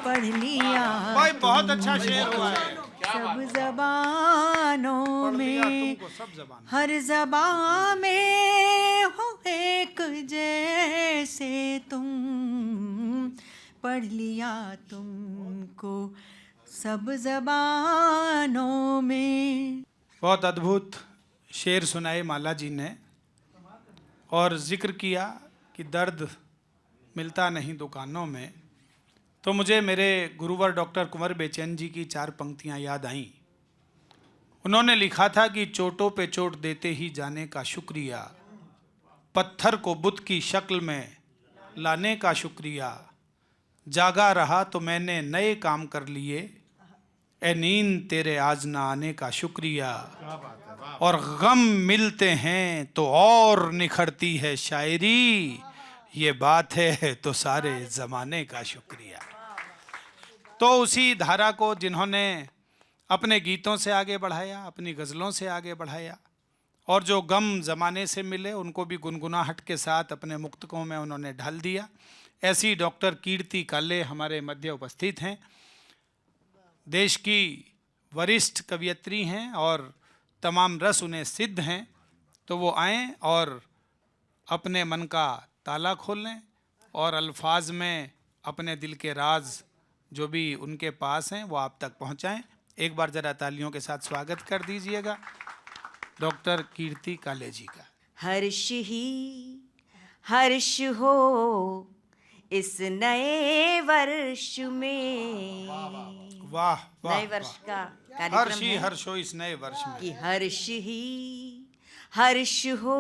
पढ़ लिया भाई बहुत अच्छा शेर हुआ है। सब ज़बानों पढ़ लिया में, तुमको सब जबान। हर ज़बां में हो एक जैसे तुम, पढ़ लिया तुमको सब ज़बानों में। बहुत अद्भुत शेर सुनाए माला जी ने, और जिक्र किया कि दर्द मिलता नहीं दुकानों में। तो मुझे मेरे गुरुवर डॉक्टर कुंवर बेचैन जी की 4 पंक्तियां याद आईं। उन्होंने लिखा था कि चोटों पे चोट देते ही जाने का शुक्रिया, पत्थर को बुत की शक्ल में लाने का शुक्रिया, जागा रहा तो मैंने नए काम कर लिए, ए नींद तेरे आज ना आने का शुक्रिया, और गम मिलते हैं तो और निखरती है शायरी, ये बात है तो सारे ज़माने का शुक्रिया। तो उसी धारा को जिन्होंने अपने गीतों से आगे बढ़ाया, अपनी गज़लों से आगे बढ़ाया, और जो गम ज़माने से मिले उनको भी गुनगुनाहट के साथ अपने मुक्तकों में उन्होंने ढाल दिया, ऐसी डॉक्टर कीर्ति काले हमारे मध्य उपस्थित हैं। देश की वरिष्ठ कवयित्री हैं और तमाम रस उन्हें सिद्ध हैं, तो वो आएँ और अपने मन का ताला खोलें और अल्फाज में अपने दिल के राज जो भी उनके पास हैं वो आप तक पहुंचाएं। एक बार ज़रा तालियों के साथ स्वागत कर दीजिएगा डॉक्टर कीर्ति काले जी का। हर्ष ही हर्ष हो इस नए वर्ष में, वाह वाह, नए वर्ष वाह। का हर्ष कार्यक्रम ही है हर्ष हो इस नए वर्ष में। कि हर्ष ही हर्ष हो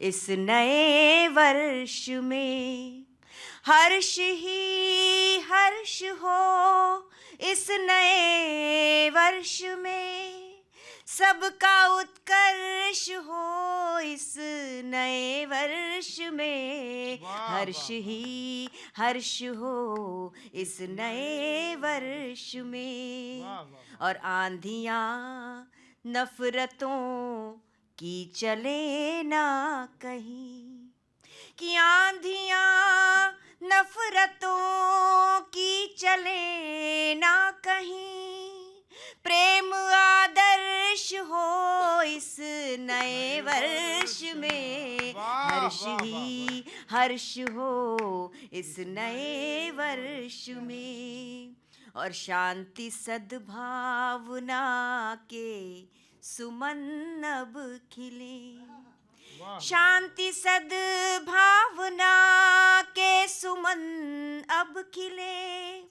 इस नए वर्ष में, हर्ष ही हर्ष हो इस नए वर्ष में, सबका उत्कर्ष हो इस नए वर्ष में, हर्ष ही हर्ष हो इस नए वर्ष में। और आंधियाँ नफरतों की चले ना कहीं, कि आंधियाँ नफरतों की चले ना कहीं, प्रेम आदर्श हो इस नए वर्ष में, हर्ष ही हर्ष हो इस नए वर्ष में। और शांति सद्भावना के सुमन अब खिले, शांति सद्भावना के सुमन अब खिले,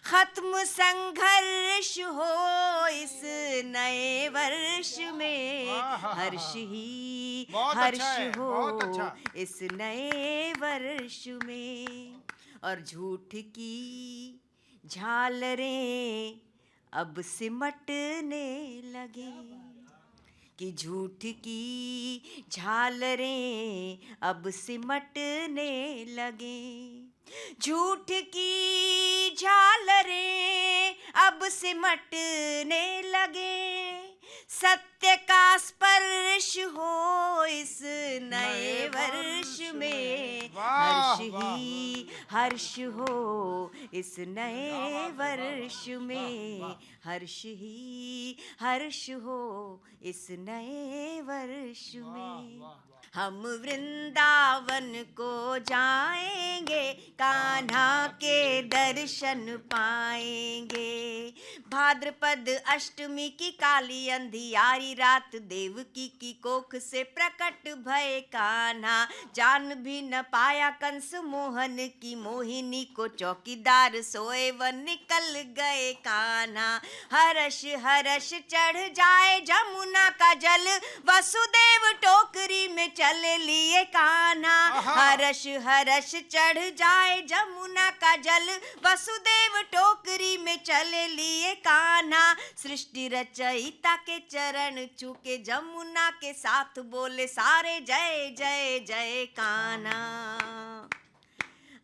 खत्म संघर्ष हो इस नए वर्ष में, हर्ष ही हर्ष हो इस नए वर्ष में। और झूठ की झालरें अब सिमटने लगे, कि झूठ की झालरें अब सिमटने लगे, झूठ की झालरें अब सिमटने लगे, सत्य का स्पर्श हो इस नए वर्ष में, हर्ष ही हर्ष हो इस नए वर्ष में, हर्ष ही हर्ष हो इस नए वर्ष में। हम वृंदावन को जाएंगे, कान्हा के दर्शन पाएंगे। भाद्रपद अष्टमी की काली अंधियारी रात, देवकी की कोख से प्रकट भय कान्हा। जान भी न पाया कंस मोहन की मोहिनी को, चौकीदार सोए वन निकल गए कान्हा। हर्ष हर्ष चढ़ जाए जमुना का जल, वसुदेव टोकरी में चले लिए कान्हा। हर्ष हर्ष चढ़ जाए जमुना का जल, वसुदेव टोकरी में चले लिए कान्हा। सृष्टि रचयिता के चरण छूके जमुना के साथ बोले सारे जय जय जय कान्हा।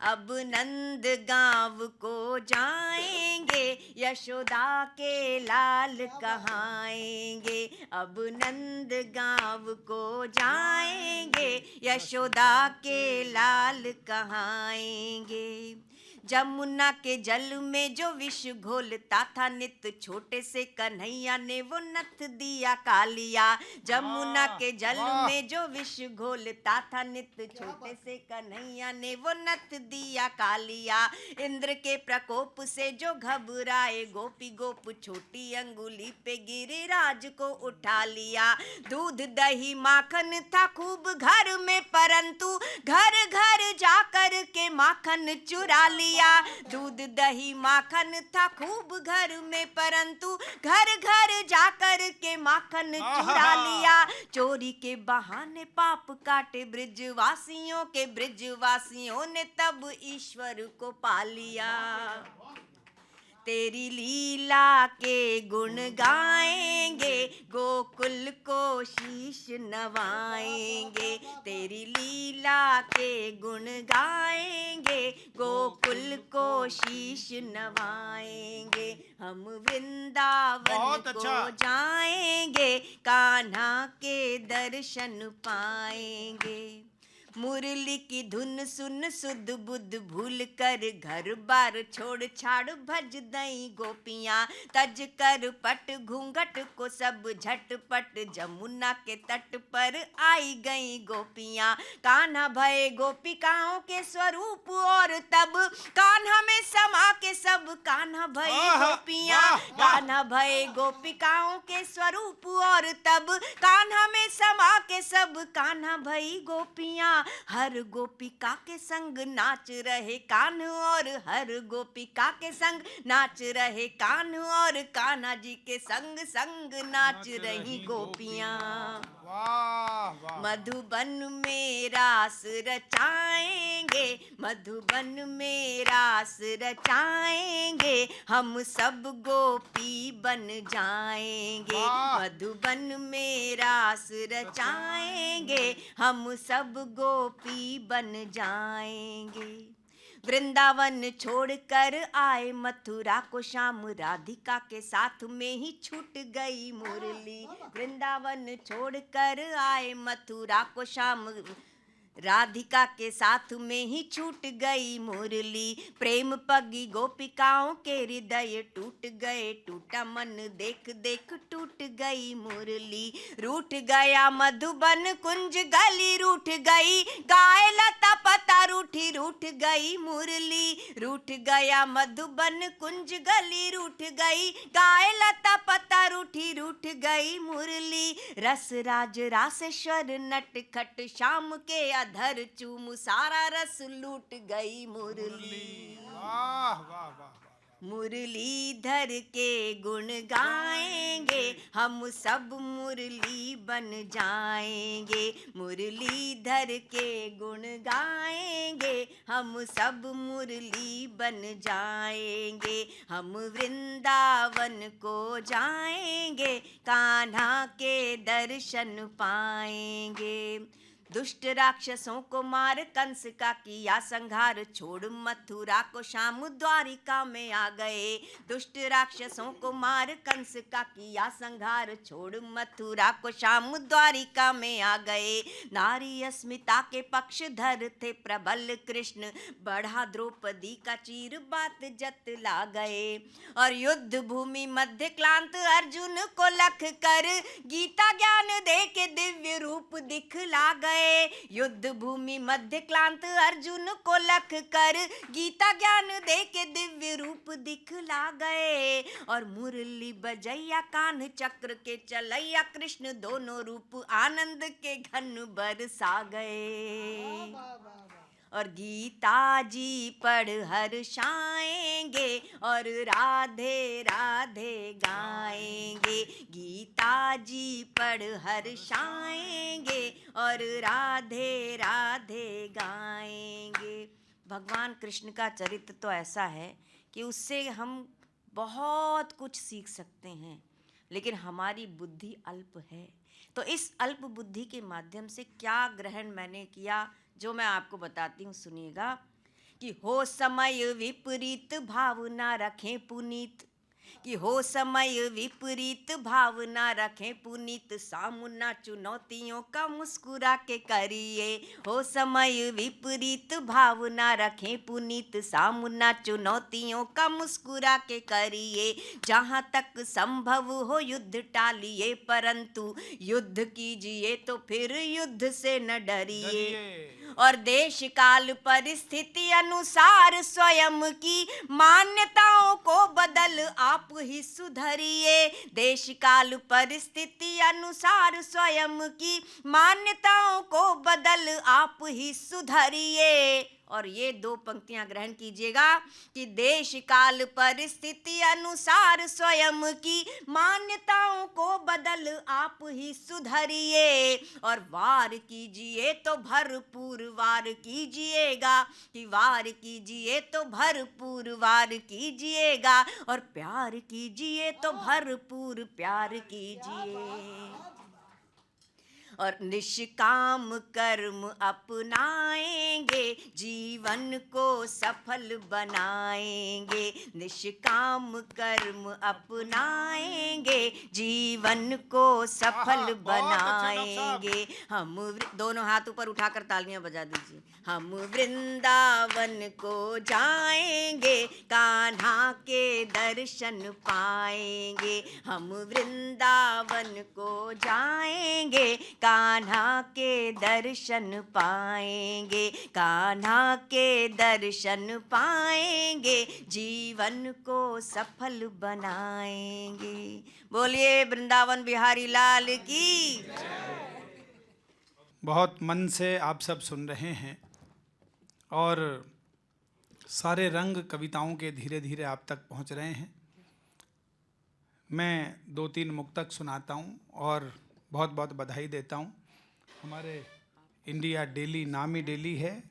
अब नंद गांव को जाएंगे, यशोदा के लाल कहाएंगे। अब नंद गांव को जाएंगे, यशोदा के लाल कहाएंगे। जमुना के जल में जो विष घोलता था नित, छोटे से कन्हैया ने वो नथ दिया कालिया। जमुना के जल में जो विष घोलता था नित, छोटे से कन्हैया ने वो नथ दिया कालिया। इंद्र के प्रकोप से जो घबराए गोपी गोप, छोटी अंगुली पे गिरिराज को उठा लिया। दूध दही माखन था खूब घर में, परंतु घर घर जाकर के माखन चुरा लिया। दूध दही माखन था खूब घर में, परंतु घर घर जाकर के माखन चुरा लिया। चोरी के बहाने पाप काटे ब्रिजवासियों के, ब्रिजवासियों ने तब ईश्वर को पा लिया। तेरी लीला के गुण गाएंगे, गोकुल को शीश नवाएंगे। तेरी लीला के गुण गाएंगे, गोकुल को शीश नवाएंगे। हम वृंदावन को जाएंगे, कान्हा के दर्शन पाएंगे। मुरली की धुन सुन सुध बुध भूल कर, घर बार छोड़ छाड़ भज दई गोपियाँ। तज कर पट घूंघट को सब झटपट, जमुना के तट पर आई गई गोपियाँ। कान्हा भये गोपिकाओं के स्वरूप, और तब कान्हा में समा के सब कान्हा भये गोपियाँ। कान्हा भये गोपिकाओं के स्वरूप, और तब कान्हा में समा के सब कान्हा भई गोपियाँ। हर गोपिका के संग नाच रहे कान्ह, और हर गोपिका के संग नाच रहे कान्ह, और कान्हा जी के संग संग नाच रही गोपियाँ। मधुबन में रास रचाएंगे, मधुबन में रास रचाएंगे, हम सब गोपी बन जाएंगे। मधुबन में रास रचाएंगे, हम सब गोपी बन जाएंगे। वृंदावन छोड़कर आए मथुरा को शाम, राधिका के साथ में ही छूट गई मुरली। वृंदावन छोड़कर आए मथुरा को शाम, राधिका के साथ में ही छूट गई मुरली। प्रेम पगी गोपिकाओं के हृदय टूट गए, टूटा मन देख देख टूट गई मुरली। रूठ गया मधुबन कुंज गली, रूठ गई गाय लता पता रूठी, रूठ गई मुरली। रूठ गया मधुबन कुंज गली, रूठ गई गाय लता पता रूठी, रूठ गई मुरली। रस राज रासेश्वर नट खट श्याम के अधर चूम, सारा रस लूट गई मुरली। वाह वाह वाह। मुरलीधर के गुण गाएंगे, हम सब मुरली बन जाएंगे। मुरलीधर के गुण गाएंगे, हम सब मुरली बन जाएंगे। हम वृंदावन को जाएंगे, कान्हा के दर्शन पाएंगे। दुष्ट राक्षसों को मार कंस का किया संहार, छोड़ मथुरा को श्याम द्वारिका में आ गए। दुष्ट राक्षसों को मार कंस का किया संहार, छोड़ मथुरा को श्याम द्वारिका में आ गए। नारी अस्मिता के पक्षधर थे प्रबल कृष्ण, बढ़ा द्रौपदी का चीर बात जतला गए। और युद्ध भूमि मध्य क्लांत अर्जुन को लख कर, गीता ज्ञान दे के दिव्य रूप दिखला गए। युद्ध भूमि मध्य क्लांत अर्जुन को लख कर, गीता ज्ञान दे के दिव्य रूप दिखला गए। और मुरली बजैया कान्ह चक्र के चलैया कृष्ण, दोनों रूप आनंद के घन बरसा गए। और गीता जी पढ़ हर्षाएंगे और राधे राधे गाएंगे। गीता जी पढ़ हर्षाएंगे और राधे राधे गाएंगे। भगवान कृष्ण का चरित्र तो ऐसा है कि उससे हम बहुत कुछ सीख सकते हैं, लेकिन हमारी बुद्धि अल्प है। तो इस अल्प बुद्धि के माध्यम से क्या ग्रहण मैंने किया, जो मैं आपको बताती हूँ, सुनिएगा। कि हो समय विपरीत भावना रखें पुनीत, कि हो समय विपरीत भावना रखें पुनीत, सामना चुनौतियों का मुस्कुरा के करिए। हो समय विपरीत भावना रखें पुनीत, सामना चुनौतियों का मुस्कुरा के करिए। जहाँ तक संभव हो युद्ध टालिए, परंतु युद्ध कीजिए तो फिर युद्ध से न डरिए। और देश काल परिस्थिति अनुसार स्वयं की मान्यताओं को बदल आप ही सुधरिए। देश काल परिस्थिति अनुसार स्वयं की मान्यताओं को बदल आप ही सुधरिए। और ये दो पंक्तियां ग्रहण कीजिएगा कि देश काल परिस्थिति अनुसार स्वयं की मान्यताओं को बदल आप ही सुधरिए। और वार कीजिए तो भरपूर वार कीजिएगा, कि वार कीजिए तो भरपूर वार कीजिएगा। और प्यार कीजिए तो भरपूर प्यार कीजिए। और निष्काम कर्म अपनाएंगे, जीवन को सफल बनाएंगे। निष्काम कर्म अपनाएंगे, जीवन को सफल बनाएंगे। हम दोनों हाथ ऊपर उठाकर तालियां बजा दीजिए। हम वृंदावन को जाएंगे, कान्हा के दर्शन पाएंगे। हम वृंदावन को जाएंगे, कान्हा के दर्शन पाएंगे। कान्हा के दर्शन पाएंगे, जीवन को सफल बनाएंगे। बोलिए वृंदावन बिहारी लाल की। बहुत मन से आप सब सुन रहे हैं और सारे रंग कविताओं के धीरे धीरे आप तक पहुंच रहे हैं। मैं 2-3 मुक्तक सुनाता हूं और बहुत बहुत बधाई देता हूं। हमारे इंडिया डेली नामी डेली है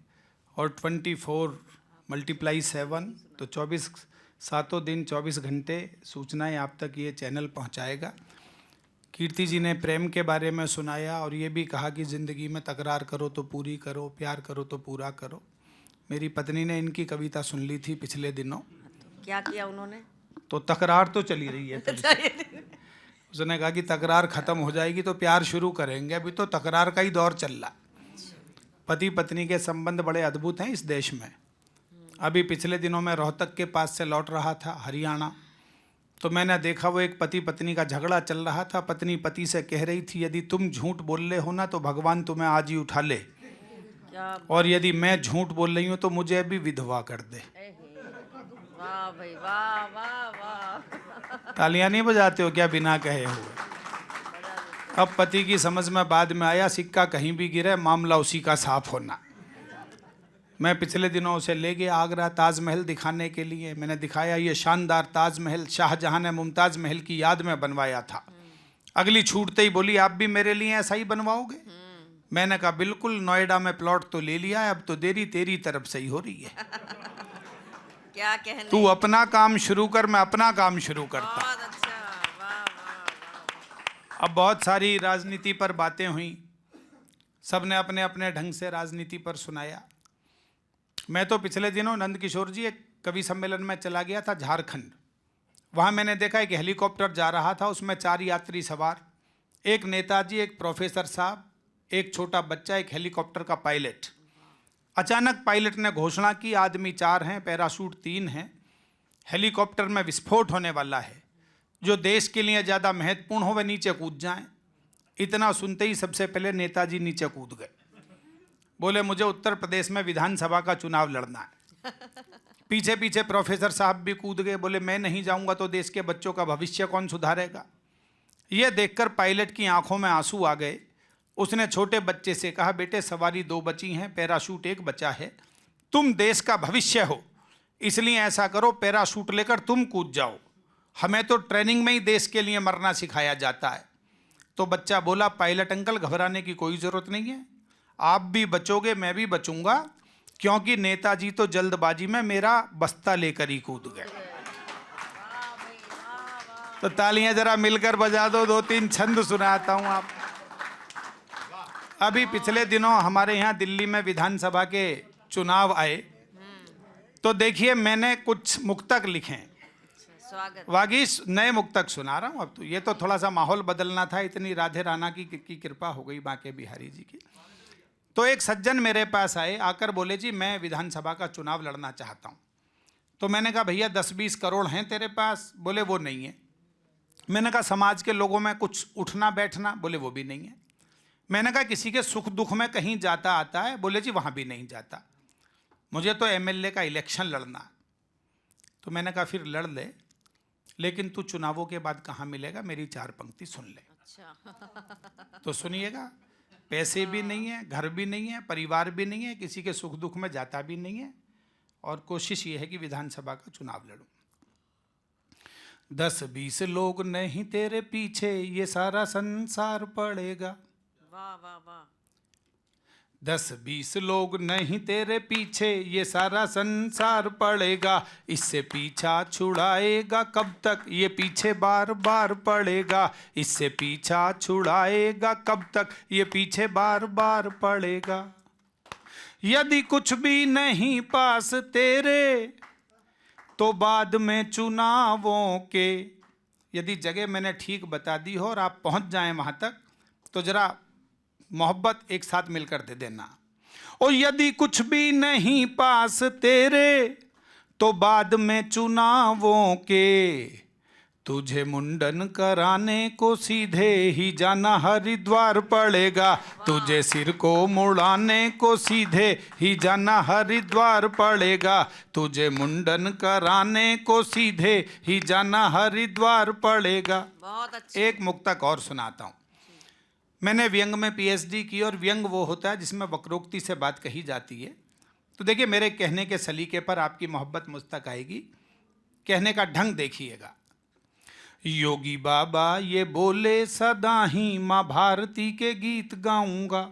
और 24x7 तो 24 सातों दिन 24 घंटे सूचनाएं आप तक ये चैनल पहुंचाएगा। कीर्ति जी ने प्रेम के बारे में सुनाया और ये भी कहा कि ज़िंदगी में तकरार करो तो पूरी करो, प्यार करो तो पूरा करो। मेरी पत्नी ने इनकी कविता सुन ली थी पिछले दिनों। क्या किया उन्होंने? तो तकरार तो चली रही है तब से। उसने कहा कि तकरार ख़त्म हो जाएगी तो प्यार शुरू करेंगे, अभी तो तकरार का ही दौर चल रहा। पति पत्नी के संबंध बड़े अद्भुत हैं इस देश में। अभी पिछले दिनों मैं रोहतक के पास से लौट रहा था, हरियाणा, तो मैंने देखा वो एक पति पत्नी का झगड़ा चल रहा था। पत्नी पति से कह रही थी, यदि तुम झूठ बोल रहे हो ना तो भगवान तुम्हें आज ही उठा ले, और यदि मैं झूठ बोल रही हूँ तो मुझे अभी विधवा कर दे। वाह भाई वाह वाह वाह। तालियां नहीं बजाते हो क्या बिना कहे हुए? अब पति की समझ में बाद में आया, सिक्का कहीं भी गिरे मामला उसी का साफ होना। मैं पिछले दिनों उसे ले गया आगरा ताजमहल दिखाने के लिए। मैंने दिखाया ये शानदार ताजमहल शाहजहां ने मुमताज महल की याद में बनवाया था। अगली छूटते ही बोली, आप भी मेरे लिए ऐसा ही बनवाओगे? मैंने कहा बिल्कुल, नोएडा में प्लॉट तो ले लिया है, अब तो देरी तेरी तरफ से ही हो रही है। क्या कहने? तू अपना काम शुरू कर, मैं अपना काम शुरू करता। बहुत अच्छा, वाह वाह वाह। अब बहुत सारी राजनीति पर बातें हुई, सबने अपने अपने ढंग से राजनीति पर सुनाया। मैं तो पिछले दिनों नंद किशोर जी एक कवि सम्मेलन में चला गया था झारखंड। वहाँ मैंने देखा एक हेलीकॉप्टर जा रहा था, उसमें 4 यात्री सवार, एक नेताजी, एक प्रोफेसर साहब, एक छोटा बच्चा, एक हेलीकॉप्टर का पायलट। अचानक पायलट ने घोषणा की आदमी 4 हैं, पैराशूट 3 हैं, हेलीकॉप्टर में विस्फोट होने वाला है, जो देश के लिए ज़्यादा महत्वपूर्ण हो वह नीचे कूद जाएं। इतना सुनते ही सबसे पहले नेताजी नीचे कूद गए। बोले मुझे उत्तर प्रदेश में विधानसभा का चुनाव लड़ना है। पीछे पीछे प्रोफेसर साहब भी कूद गए। बोले मैं नहीं जाऊंगा तो देश के बच्चों का भविष्य कौन सुधारेगा। यह देखकर पायलट की आंखों में आंसू आ गए। उसने छोटे बच्चे से कहा बेटे सवारी 2 बची हैं, पैराशूट 1 बचा है, तुम देश का भविष्य हो, इसलिए ऐसा करो पैराशूट लेकर तुम कूद जाओ, हमें तो ट्रेनिंग में ही देश के लिए मरना सिखाया जाता है। तो बच्चा बोला पायलट अंकल घबराने की कोई ज़रूरत नहीं है, आप भी बचोगे मैं भी बचूंगा, क्योंकि नेताजी तो जल्दबाजी में मेरा बस्ता लेकर ही कूद गए। तो तालियां जरा मिलकर बजा दो, 2-3 छंद सुनाता हूं आप। अभी पिछले दिनों हमारे यहाँ दिल्ली में विधानसभा के चुनाव आए, तो देखिए मैंने कुछ मुक्तक लिखे हैं। स्वागत। वागीश नए मुक्तक सुना रहा हूँ अब तो। ये तो थोड़ा सा माहौल बदलना था, इतनी राधे राना की कृपा हो गई बांके बिहारी जी की। तो एक सज्जन मेरे पास आए, आकर बोले जी मैं विधानसभा का चुनाव लड़ना चाहता हूँ। तो मैंने कहा भैया 10-20 करोड़ हैं तेरे पास? बोले वो नहीं है। मैंने कहा समाज के लोगों में कुछ उठना बैठना? बोले वो भी नहीं है। मैंने कहा किसी के सुख दुख में कहीं जाता आता है? बोले जी वहाँ भी नहीं जाता। मुझे तो एमएलए का इलेक्शन लड़ना है। तो मैंने कहा फिर लड़ ले, लेकिन तू चुनावों के बाद कहाँ मिलेगा, मेरी 4 पंक्ति सुन ले। अच्छा। तो सुनिएगा, पैसे भी नहीं है, घर भी नहीं है, परिवार भी नहीं है, किसी के सुख दुख में जाता भी नहीं है, और कोशिश ये है कि विधानसभा का चुनाव लड़ूं। 10-20 लोग नहीं तेरे पीछे ये सारा संसार पड़ेगा। वाह वाह वाह। 10-20 लोग नहीं तेरे पीछे ये सारा संसार पड़ेगा, इससे पीछा छुड़ाएगा कब तक ये पीछे बार बार पड़ेगा, इससे पीछा छुड़ाएगा कब तक ये पीछे बार बार पड़ेगा। यदि कुछ भी नहीं पास तेरे तो बाद में चुनावों के, यदि जगह मैंने ठीक बता दी हो और आप पहुंच जाएं वहां तक तो जरा मोहब्बत एक साथ मिलकर दे देना। और यदि कुछ भी नहीं पास तेरे तो बाद में चुनावों के, तुझे मुंडन कराने को सीधे ही जाना हरिद्वार पड़ेगा, तुझे सिर को मुड़ाने को सीधे ही जाना हरिद्वार पड़ेगा, तुझे मुंडन कराने को सीधे ही जाना हरिद्वार पड़ेगा। बहुत अच्छा। एक मुक्तक और सुनाता हूँ। मैंने व्यंग में पीएचडी की, और व्यंग वो होता है जिसमें वक्रोक्ति से बात कही जाती है। तो देखिए मेरे कहने के सलीके पर आपकी मोहब्बत मुझ तक आएगी। कहने का ढंग देखिएगा। योगी बाबा ये बोले सदा ही माँ भारती के गीत गाऊंगा,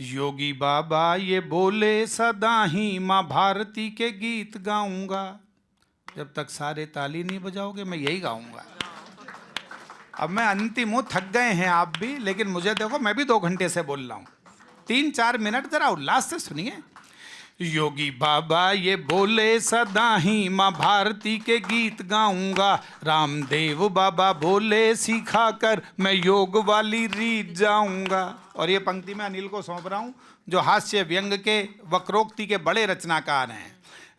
योगी बाबा ये बोले सदा ही माँ भारती के गीत गाऊंगा। जब तक सारे ताली नहीं बजाओगे मैं यही गाऊंगा। अब मैं अंतिम हूँ, थक गए हैं आप भी, लेकिन मुझे देखो मैं भी 2 घंटे से बोल रहा हूँ। 3-4 मिनट जरा उल्लास से सुनिए। योगी बाबा ये बोले सदा ही माँ भारती के गीत गाऊंगा, रामदेव बाबा बोले सिखा कर मैं योग वाली रीत जाऊंगा। और ये पंक्ति मैं अनिल को सौंप रहा हूँ जो हास्य व्यंग के वक्रोक्ति के बड़े रचनाकार हैं।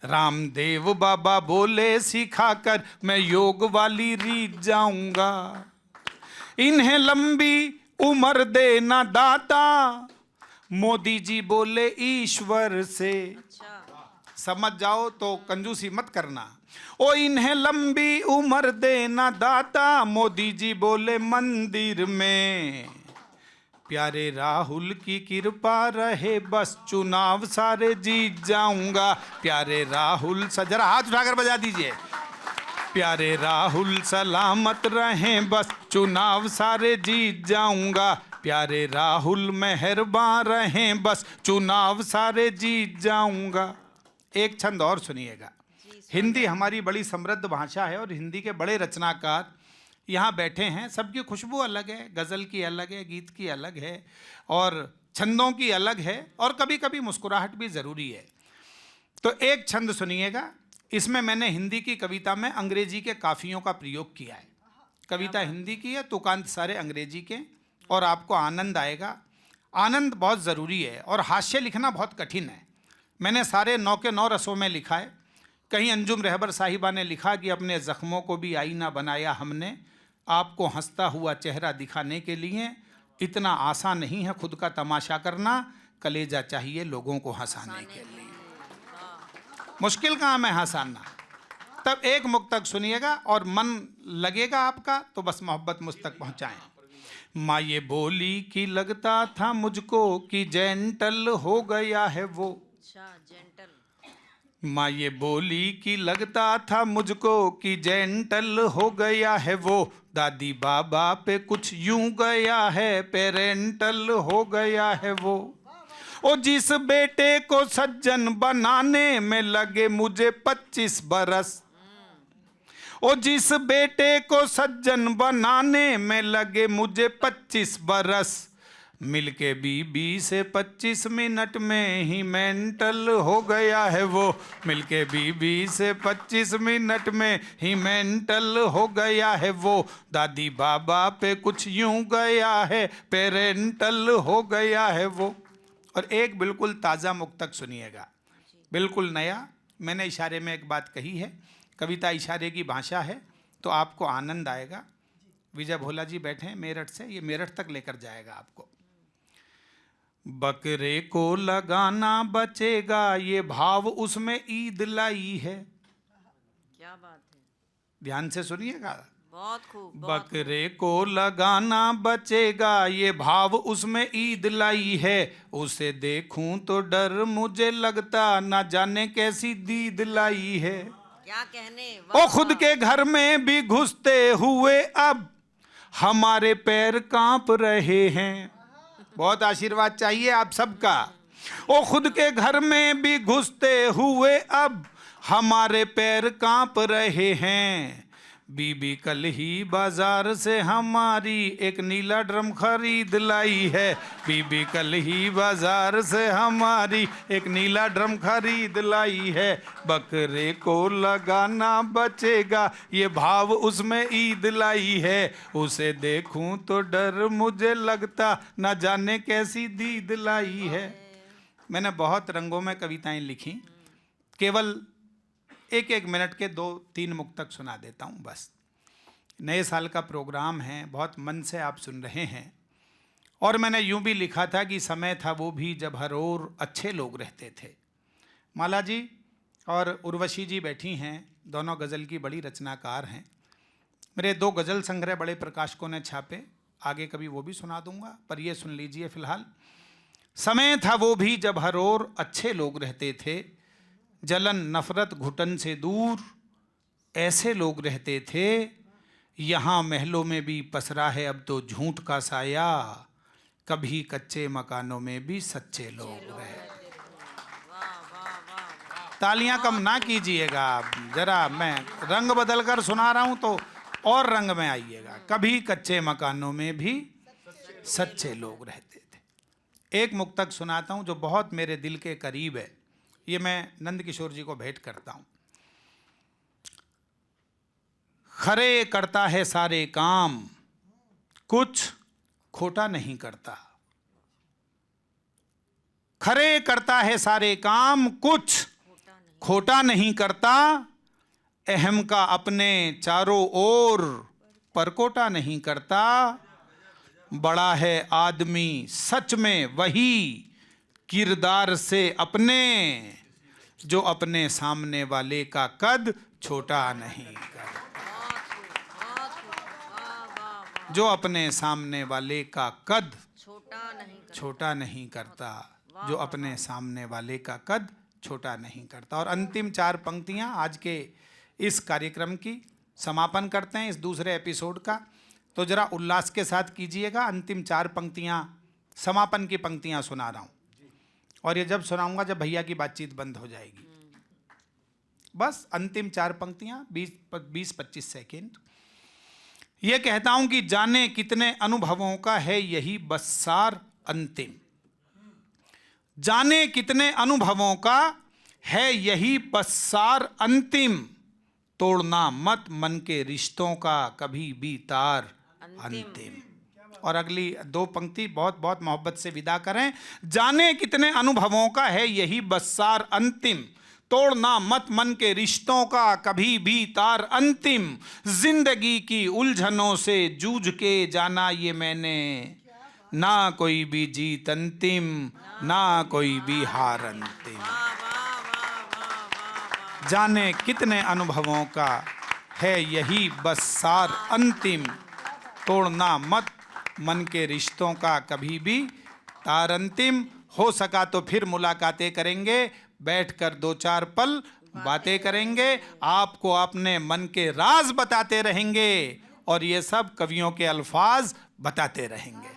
रामदेव बाबा बोले सिखा कर मैं योग वाली रीत जाऊंगा, इन्हें लंबी उम्र देना दाता, मोदी जी बोले ईश्वर से। समझ जाओ तो कंजूसी मत करना। ओ इन्हें लंबी उम्र देना दाता, मोदी जी बोले मंदिर में, प्यारे राहुल की कृपा रहे बस चुनाव सारे जीत जाऊंगा, प्यारे राहुल जरा हाथ उठाकर बजा दीजिए। प्यारे राहुल सलामत रहें बस चुनाव सारे जीत जाऊंगा, प्यारे राहुल मेहरबान रहें बस चुनाव सारे जीत जाऊंगा। एक छंद और सुनिएगा। हिंदी हमारी बड़ी समृद्ध भाषा है और हिंदी के बड़े रचनाकार यहाँ बैठे हैं, सबकी खुशबू अलग है, गज़ल की अलग है, गीत की अलग है और छंदों की अलग है और कभी कभी मुस्कुराहट भी ज़रूरी है। तो एक छंद सुनिएगा, इसमें मैंने हिंदी की कविता में अंग्रेजी के काफ़ियों का प्रयोग किया है। कविता हिंदी की है, तुकांत सारे अंग्रेजी के, और आपको आनंद आएगा। आनंद बहुत ज़रूरी है और हास्य लिखना बहुत कठिन है। मैंने सारे 9 के 9 रसों में लिखा है। कहीं अंजुम रहबर साहिबा ने लिखा कि अपने ज़ख्मों को भी आईना बनाया हमने, आपको हंसता हुआ चेहरा दिखाने के लिए। इतना आसान नहीं है खुद का तमाशा करना, कलेजा चाहिए लोगों को हंसाने के लिए। मुश्किल काम है हंसाना। तब एक मुक्तक सुनिएगा और मन लगेगा आपका, तो बस मोहब्बत मुझ तक पहुँचाएँ। माँ ये बोली कि लगता था मुझको कि जेंटल हो गया है वो। माँ ये बोली कि लगता था मुझको कि जेंटल हो गया है वो। दादी बाबा पे कुछ यूं गया है, पेरेंटल हो गया है वो। ओ जिस बेटे को सज्जन बनाने में लगे मुझे 25 बरस, ओ जिस बेटे को सज्जन बनाने में लगे मुझे 25 बरस, मिलके बीबी से 25 मिनट में ही मेंटल हो गया है वो। मिलके बीबी से 25 मिनट में ही मेंटल हो गया है वो। दादी बाबा पे कुछ यूं गया है, पेरेंटल हो गया है वो। और एक बिल्कुल ताज़ा मुक्तक सुनिएगा, बिल्कुल नया। मैंने इशारे में एक बात कही है, कविता इशारे की भाषा है, तो आपको आनंद आएगा। विजय भोला जी बैठे हैं मेरठ से, ये मेरठ तक लेकर जाएगा आपको। बकरे को लगाना बचेगा, ये भाव उसमें ईद लाई है। क्या बात है, ध्यान से सुनिएगा। बहुत खूब। बकरे को लगाना बचेगा, ये भाव उसमें ईद लाई है। उसे देखूं तो डर मुझे लगता, ना जाने कैसी दीद लाई है। क्या कहने, ओ खुद के घर में भी घुसते हुए अब हमारे पैर कांप रहे हैं। बहुत आशीर्वाद चाहिए आप सबका। ओ खुद के घर में भी घुसते हुए अब हमारे पैर कांप रहे हैं। बीबी कल ही बाजार से हमारी एक नीला ड्रम खरीद लाई है। बीबी कल ही बाजार से हमारी एक नीला ड्रम खरीद लाई है। बकरे को लगाना बचेगा, ये भाव उसमें ईद लाई है। उसे देखूं तो डर मुझे लगता, ना जाने कैसी दीद लाई है। मैंने बहुत रंगों में कविताएं लिखी, केवल एक एक मिनट के 2-3 मुक्तक सुना देता हूँ बस। नए साल का प्रोग्राम है, बहुत मन से आप सुन रहे हैं। और मैंने यूं भी लिखा था कि समय था वो भी जब हर ओर अच्छे लोग रहते थे। माला जी और उर्वशी जी बैठी हैं, दोनों गज़ल की बड़ी रचनाकार हैं। मेरे 2 गज़ल संग्रह बड़े प्रकाशकों ने छापे, आगे कभी वो भी सुना दूंगा, पर ये सुन लीजिए फ़िलहाल। समय था वो भी जब हर ओर अच्छे लोग रहते थे, जलन नफरत घुटन से दूर ऐसे लोग रहते थे। यहाँ महलों में भी पसरा है अब तो झूठ का साया, कभी कच्चे मकानों में भी सच्चे लोग रहते। तालियां कम ना कीजिएगा, जरा मैं रंग बदल कर सुना रहा हूं तो और रंग में आइएगा। कभी कच्चे मकानों में भी सच्चे लोग रहते थे। एक मुक्तक सुनाता हूं जो बहुत मेरे दिल के करीब है, ये मैं नंद किशोर जी को भेंट करता हूं। खरे करता है सारे काम, कुछ खोटा नहीं करता। खरे करता है सारे काम, कुछ खोटा नहीं करता। अहम का अपने चारों ओर परकोटा नहीं करता। बड़ा है आदमी सच में वही किरदार से अपने, जो अपने सामने वाले का कद छोटा नहीं करता। जो अपने सामने वाले का कद छोटा नहीं करता, जो अपने सामने वाले का कद छोटा नहीं करता। और अंतिम 4 पंक्तियां आज के इस कार्यक्रम की समापन करते हैं, इस दूसरे एपिसोड का। तो जरा उल्लास के साथ कीजिएगा। अंतिम 4 पंक्तियां समापन की पंक्तियां सुना रहा हूं, और ये जब सुनाऊंगा जब भैया की बातचीत बंद हो जाएगी। बस अंतिम 4 पंक्तियां 20-25 सेकेंड। ये कहता हूं कि जाने कितने अनुभवों का है यही बस सार अंतिम। जाने कितने अनुभवों का है यही बस सार अंतिम, तोड़ना मत मन के रिश्तों का कभी भी तार अंतिम। और अगली दो पंक्ति बहुत बहुत मोहब्बत से विदा करें। जाने कितने अनुभवों का है यही बस सार अंतिम, तोड़ना मत मन के रिश्तों का कभी भी तार अंतिम। जिंदगी की उलझनों से जूझ के जाना ये मैंने, ना कोई भी जीत अंतिम, ना कोई भी हार अंतिम। जाने कितने अनुभवों का है यही बस सार अंतिम, तोड़ना मत मन के रिश्तों का कभी भी तार अंतिम। हो सका तो फिर मुलाकातें करेंगे, बैठकर दो चार पल बातें करेंगे, आपको अपने मन के राज बताते रहेंगे और ये सब कवियों के अल्फाज बताते रहेंगे।